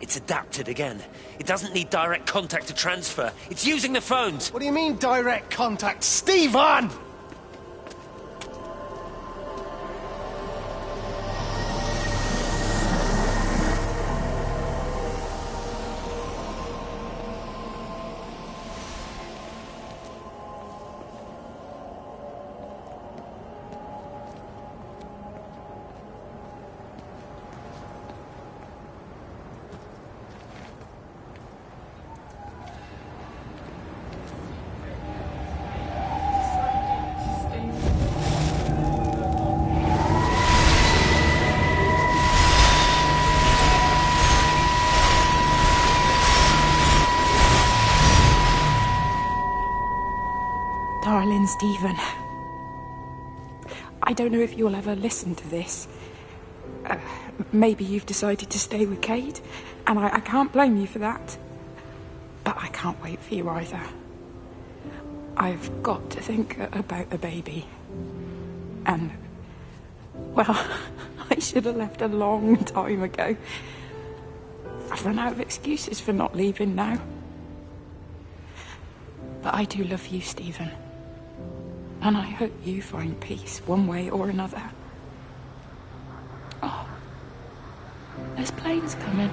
It's adapted again. It doesn't need direct contact to transfer. It's using the phones. What do you mean, direct contact? Stephen! Darling Stephen, I don't know if you'll ever listen to this. Maybe you've decided to stay with Kate, and I can't blame you for that. But I can't wait for you either. I've got to think about the baby. And, well, I should have left a long time ago. I've run out of excuses for not leaving now. But I do love you, Stephen. And I hope you find peace one way or another. Oh, there's planes coming.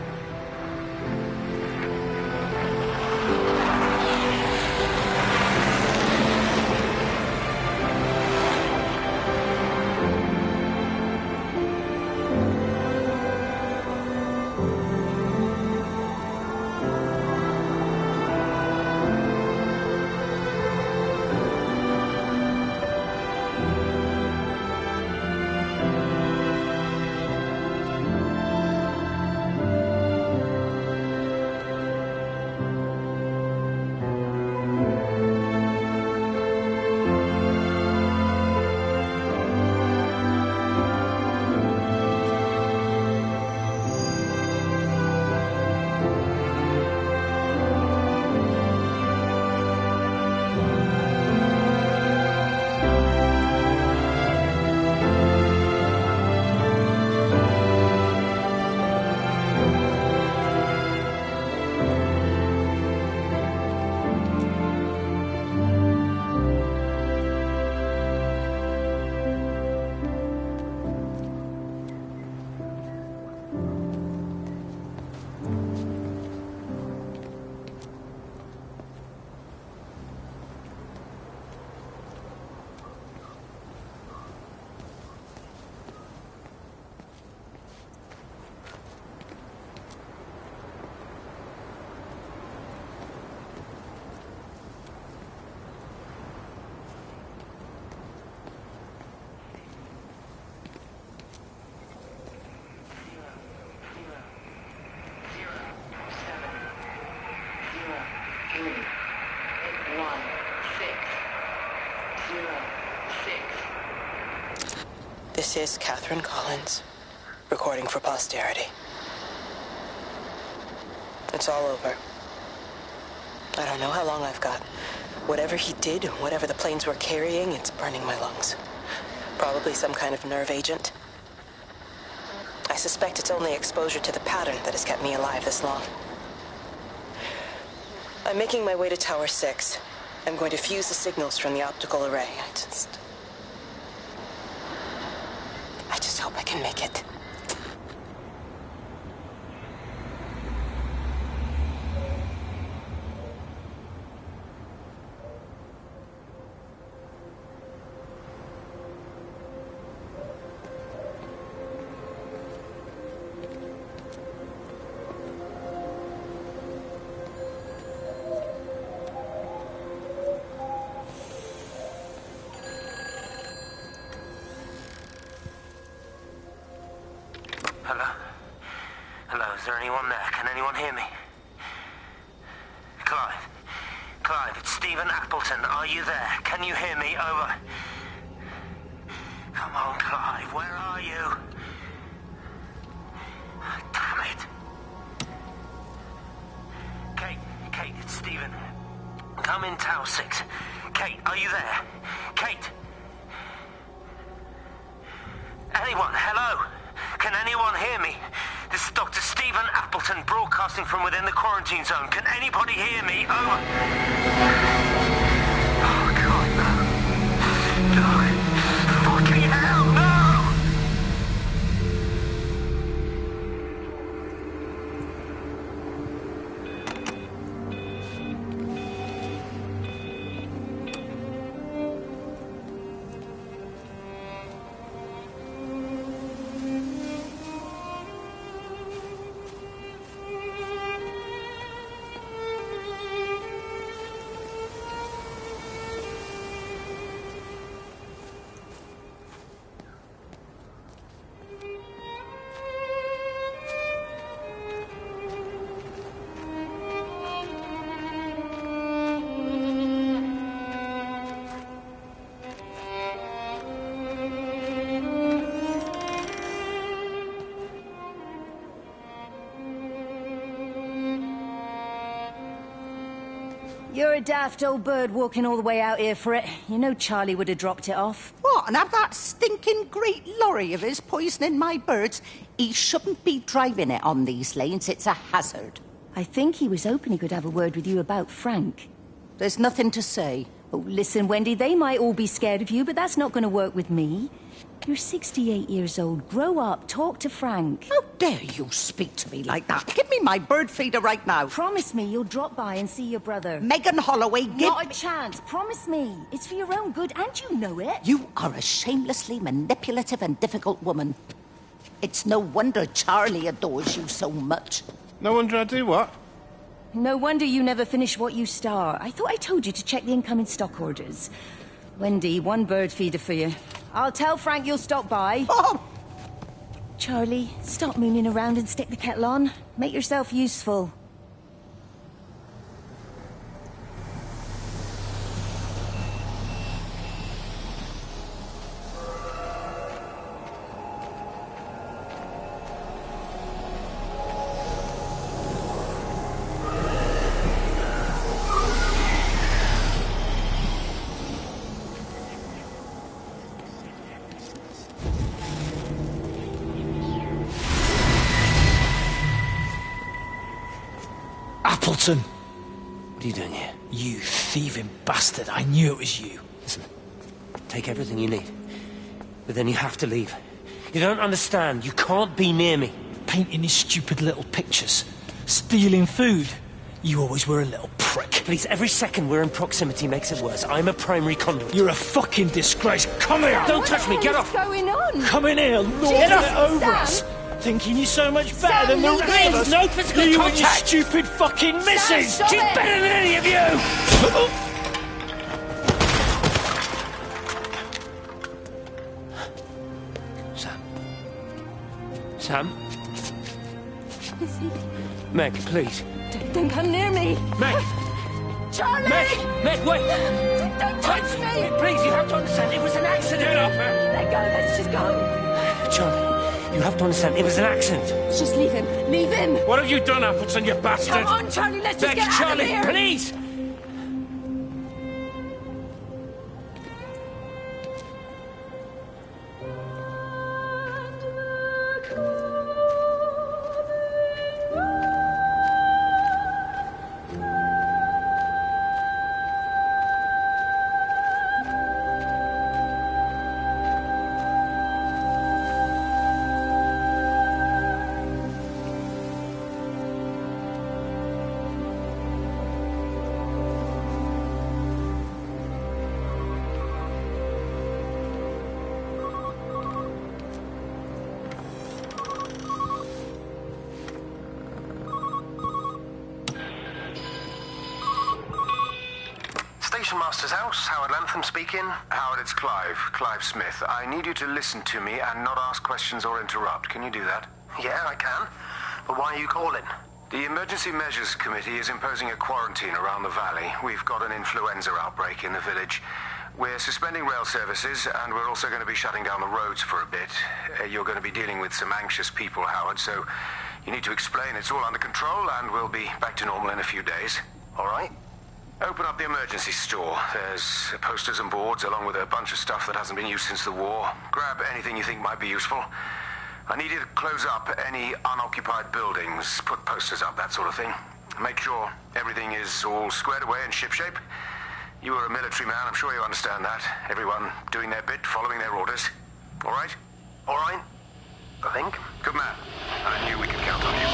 This is Catherine Collins, recording for posterity. It's all over. I don't know how long I've got. Whatever he did, whatever the planes were carrying, it's burning my lungs. Probably some kind of nerve agent. I suspect it's only exposure to the pattern that has kept me alive this long. I'm making my way to Tower 6. I'm going to fuse the signals from the optical array. I just hope I can make it. Hello? Hello, is there anyone there? Can anyone hear me? Clive? Clive, it's Stephen Appleton. Are you there? Can you hear me? Over. Come on, Clive, where are you? Damn it. Kate, it's Stephen. Come in Tower 6. Kate, are you there? Kate? Anyone? Hello? Can anyone hear me? This is Dr. Stephen Appleton broadcasting from within the quarantine zone. Can anybody hear me? Over. Oh, God, no. No. Fucking hell, no! You're a daft old bird walking all the way out here for it. You know Charlie would have dropped it off. What, and have that stinking great lorry of his poisoning my birds? He shouldn't be driving it on these lanes. It's a hazard. I think he was hoping he could have a word with you about Frank. There's nothing to say. Oh, listen, Wendy, they might all be scared of you, but that's not going to work with me. You're 68 years old. Grow up. Talk to Frank. How dare you speak to me like that? Give me my bird feeder right now. Promise me you'll drop by and see your brother. Megan Holloway, give... Not a chance. Promise me. It's for your own good, and you know it. You are a shamelessly manipulative and difficult woman. It's no wonder Charlie adores you so much. No wonder I do what? No wonder you never finish what you start. I thought I told you to check the incoming stock orders. Wendy, one bird feeder for you. I'll tell Frank you'll stop by. Oh! Charlie, stop mooning around and stick the kettle on. Make yourself useful. Appleton! What are you doing here? You thieving bastard. I knew it was you. Listen, take everything you need. But then you have to leave. You don't understand. You can't be near me. Painting these stupid little pictures. Stealing food. You always were a little prick. Please, every second we're in proximity makes it worse. I'm a primary conduit. You're a fucking disgrace. Come here! Don't touch me. Get off! What's going on? Come in here, lording it over us. Thinking you're so much better than the rest of us. No physical you contact. And your stupid fucking missus. She's better than any of you. Sam? Is he... Meg, please. Don't come near me. Meg! Charlie! Meg, wait! Don't touch me! Please, you have to understand, it was an accident. Get off her! Let go, let's just go. Charlie, you have to understand, it was an accident. Just leave him. Leave him. What have you done, Appleton, you bastard? Come on, Charlie, let's just Meg, get out of Charlie, here. please! Station Master's house, Howard Lantham speaking. Howard, it's Clive. Clive Smith. I need you to listen to me and not ask questions or interrupt. Can you do that? Yeah, I can. But why are you calling? The Emergency Measures Committee is imposing a quarantine around the valley. We've got an influenza outbreak in the village. We're suspending rail services, and we're also going to be shutting down the roads for a bit. You're going to be dealing with some anxious people, Howard, so you need to explain it's all under control, and we'll be back to normal in a few days. All right? Open up the emergency store. There's posters and boards, along with a bunch of stuff that hasn't been used since the war. Grab anything you think might be useful. I need you to close up any unoccupied buildings, put posters up, that sort of thing. Make sure everything is all squared away and shipshape. You are a military man, I'm sure you understand that. Everyone doing their bit, following their orders. All right? All right? I think. Good man. I knew we could count on you.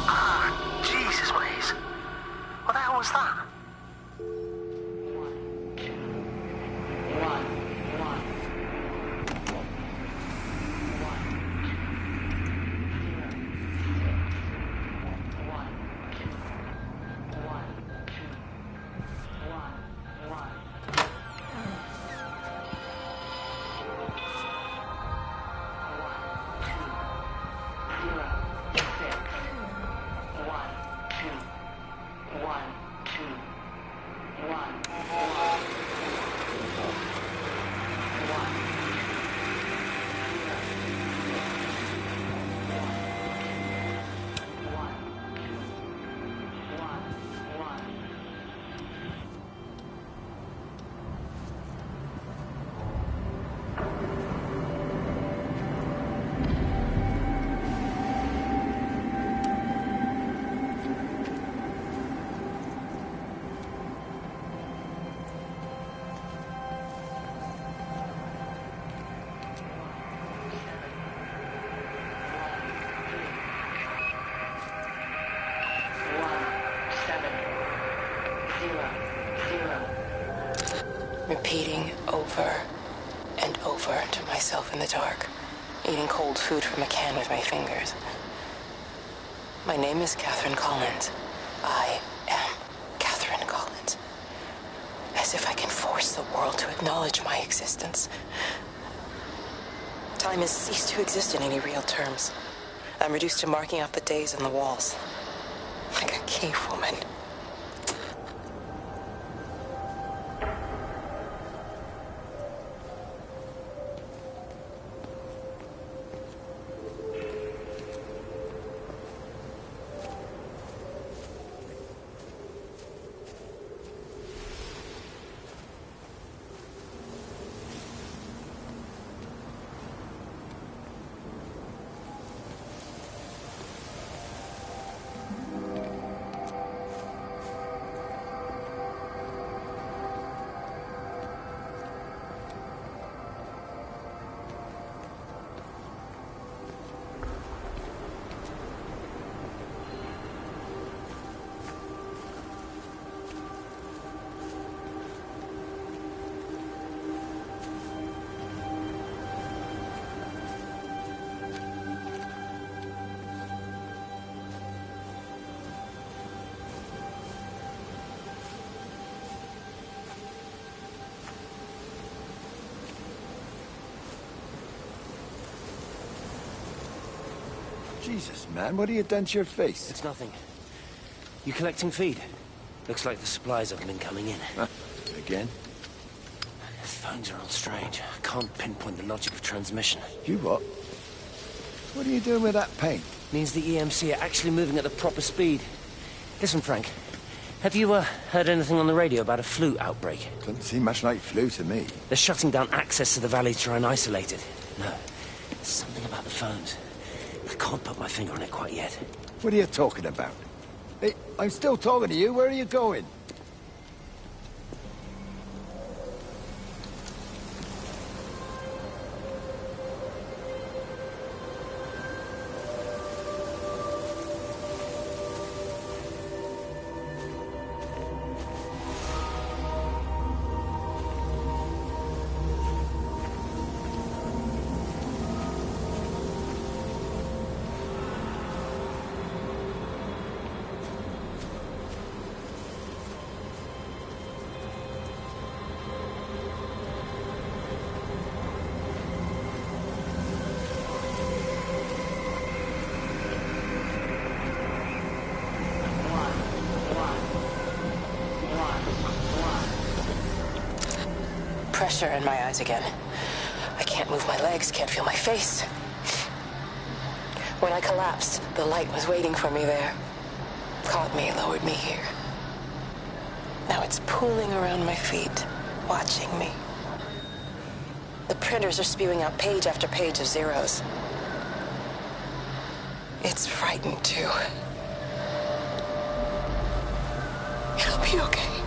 Ah, Jesus, Maze. What the hell was that? Repeating over and over to myself in the dark, eating cold food from a can with my fingers. My name is Catherine Collins. I am Catherine Collins. As if I can force the world to acknowledge my existence. Time has ceased to exist in any real terms. I'm reduced to marking off the days on the walls. Like a cave woman. Jesus, man, what have you done to your face? It's nothing. You collecting feed? Looks like the supplies haven't been coming in. Again? The phones are all strange. I can't pinpoint the logic of transmission. You what? What are you doing with that paint? Means the EMC are actually moving at the proper speed. Listen, Frank. Have you heard anything on the radio about a flu outbreak? Doesn't seem much like flu to me. They're shutting down access to the valley to try and isolate it. No. Something about the phones. I can't put my finger on it quite yet. What are you talking about? Hey, I'm still talking to you. Where are you going? Pressure in my eyes again. I can't move my legs, can't feel my face. When I collapsed, the light was waiting for me there. Caught me, lowered me here. Now it's pooling around my feet, watching me. The printers are spewing out page after page of zeros. It's frightened too. It'll be okay.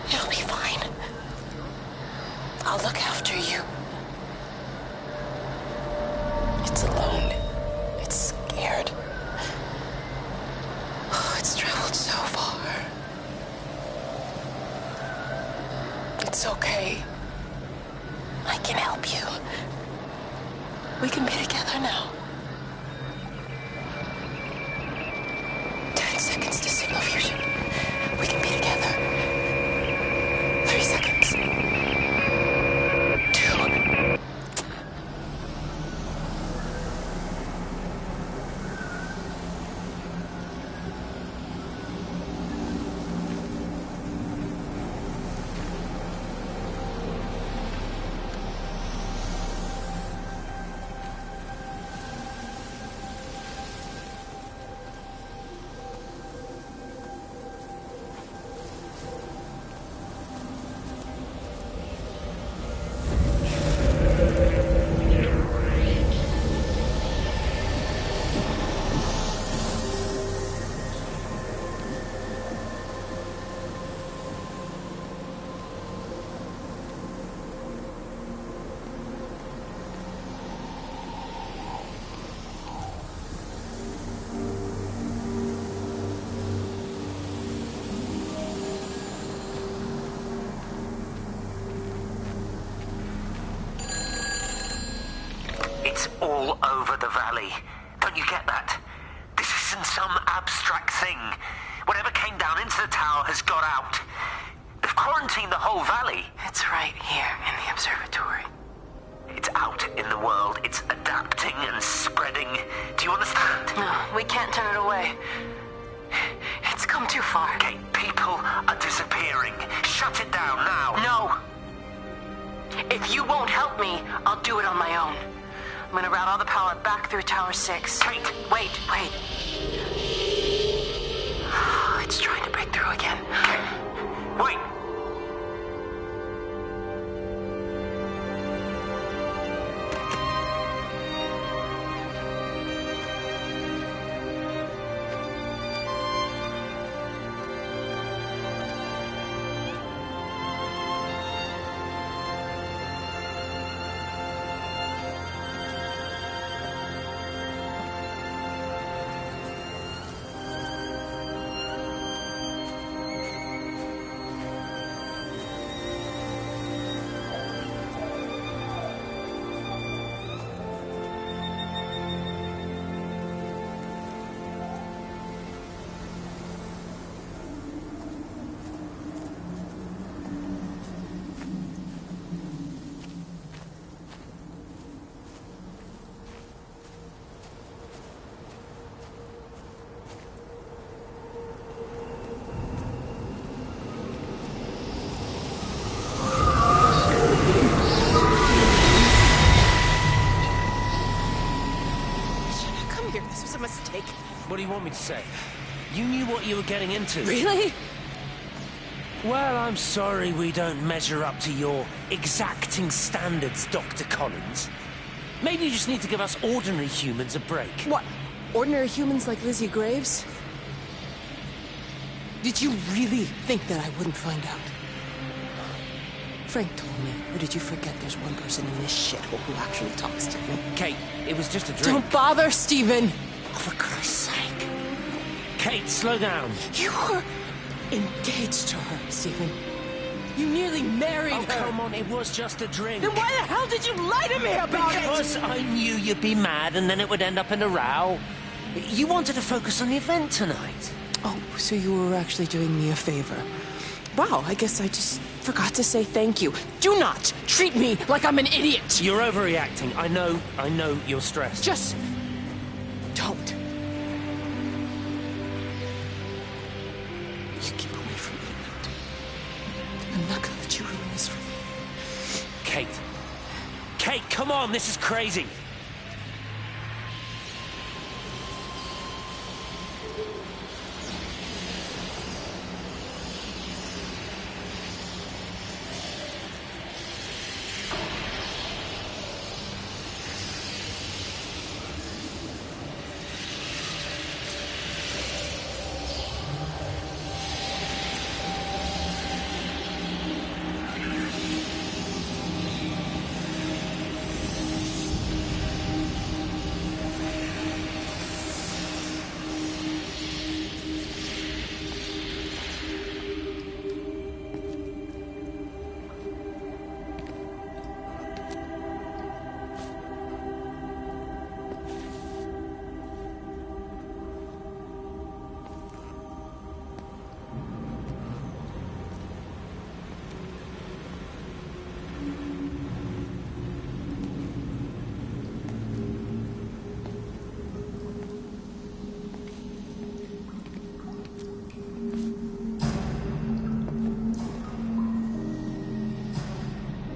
It'll be fine. I'll look after you. It's alone. It's scared. Oh, it's traveled so far. It's okay. I can help you. We can be together now. 10 seconds to signal fusion. We can be together. 3 seconds. 2. It's all over the valley. Don't you get that? This isn't some abstract thing. Whatever came down into the tower has got out. They've quarantined the whole valley. It's right here in the observatory. It's out in the world. It's adapting and spreading. Do you understand? No, we can't turn it away. It's come too far. Kate, people are disappearing. Shut it down now. No. If you won't help me, I'll do it on my own. I'm gonna route all the power back through Tower 6. Kate! Wait. It's trying to break through again. Kate! Wait! What do you want me to say? You knew what you were getting into. Really? Well, I'm sorry we don't measure up to your exacting standards, Dr. Collins. Maybe you just need to give us ordinary humans a break. What? Ordinary humans like Lizzie Graves? Did you really think that I wouldn't find out? Frank told me. Or did you forget there's one person in this shithole who actually talks to me? Kate, it was just a drink. Don't bother, Stephen! Oh, for Christ's sake. Kate, slow down. You were engaged to her, Stephen. You nearly married her. Oh, come on, it was just a drink. Then why the hell did you lie to me about it? Because I knew you'd be mad and then it would end up in a row. You wanted to focus on the event tonight. Oh, so you were actually doing me a favor. Wow, I guess I just forgot to say thank you. Do not treat me like I'm an idiot. You're overreacting. I know you're stressed. Just don't. You keep away from me. I'm not gonna let you ruin this for me. Kate. Kate, come on, this is crazy.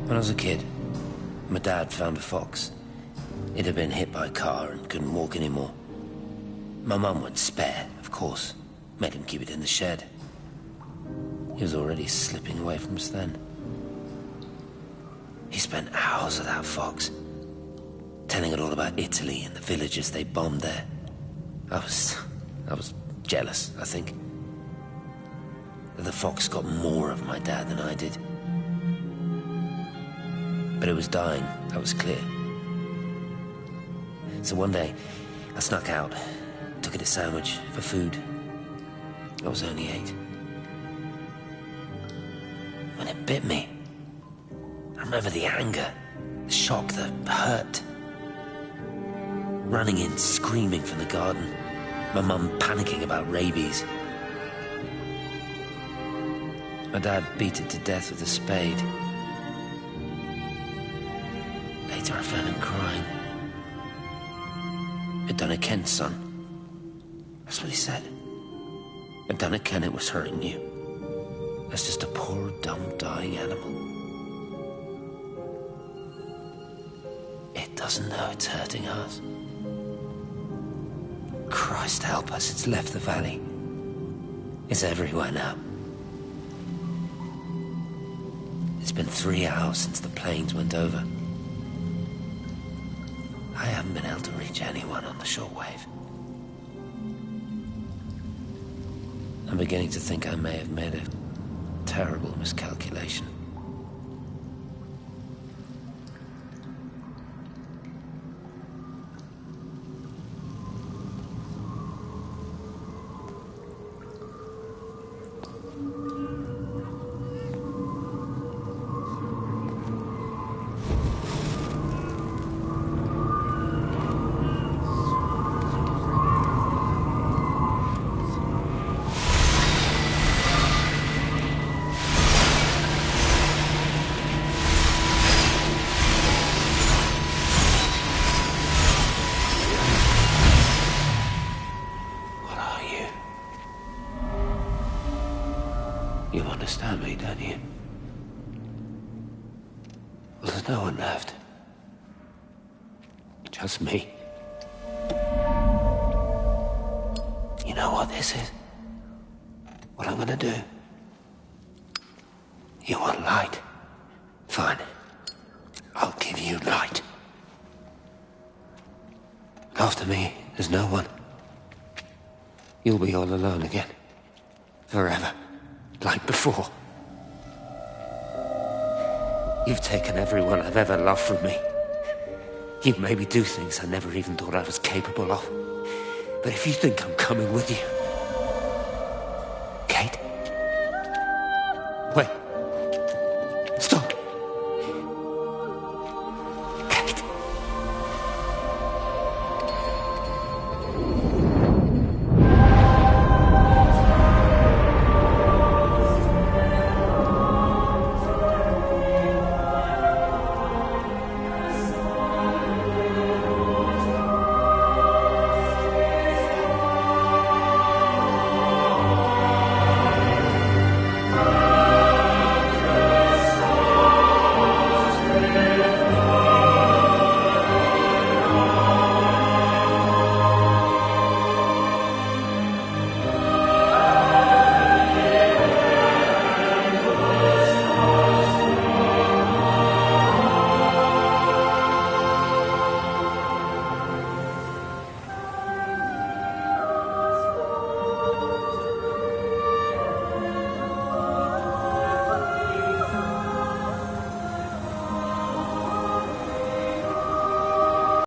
When I was a kid, my dad found a fox. It had been hit by a car and couldn't walk anymore. My mum went spare, of course. Made him keep it in the shed. He was already slipping away from us then. He spent hours with that fox, telling it all about Italy and the villages they bombed there. I was jealous, I think. That the fox got more of my dad than I did. But it was dying, that was clear. So one day, I snuck out, took it a sandwich for food. I was only 8. When it bit me, I remember the anger, the shock, the hurt. running in, screaming from the garden. My mum panicking about rabies. My dad beat it to death with a spade. Later I found him crying. I'd done it, Ken's son. That's what he said. I'd done it, Ken, it was hurting you. That's just a poor, dumb, dying animal. It doesn't know it's hurting us. Christ help us, it's left the valley. It's everywhere now. It's been 3 hours since the planes went over. I haven't been able to reach anyone on the shortwave. I'm beginning to think I may have made a terrible miscalculation. You understand me, don't you? Well, there's no one left. Just me. You know what this is? What I'm gonna do? You want light? Fine. I'll give you light. After me, there's no one. You'll be all alone again. Forever. Like before. You've taken everyone I've ever loved from me. You've made me do things I never even thought I was capable of. But if you think I'm coming with you... Kate? Wait.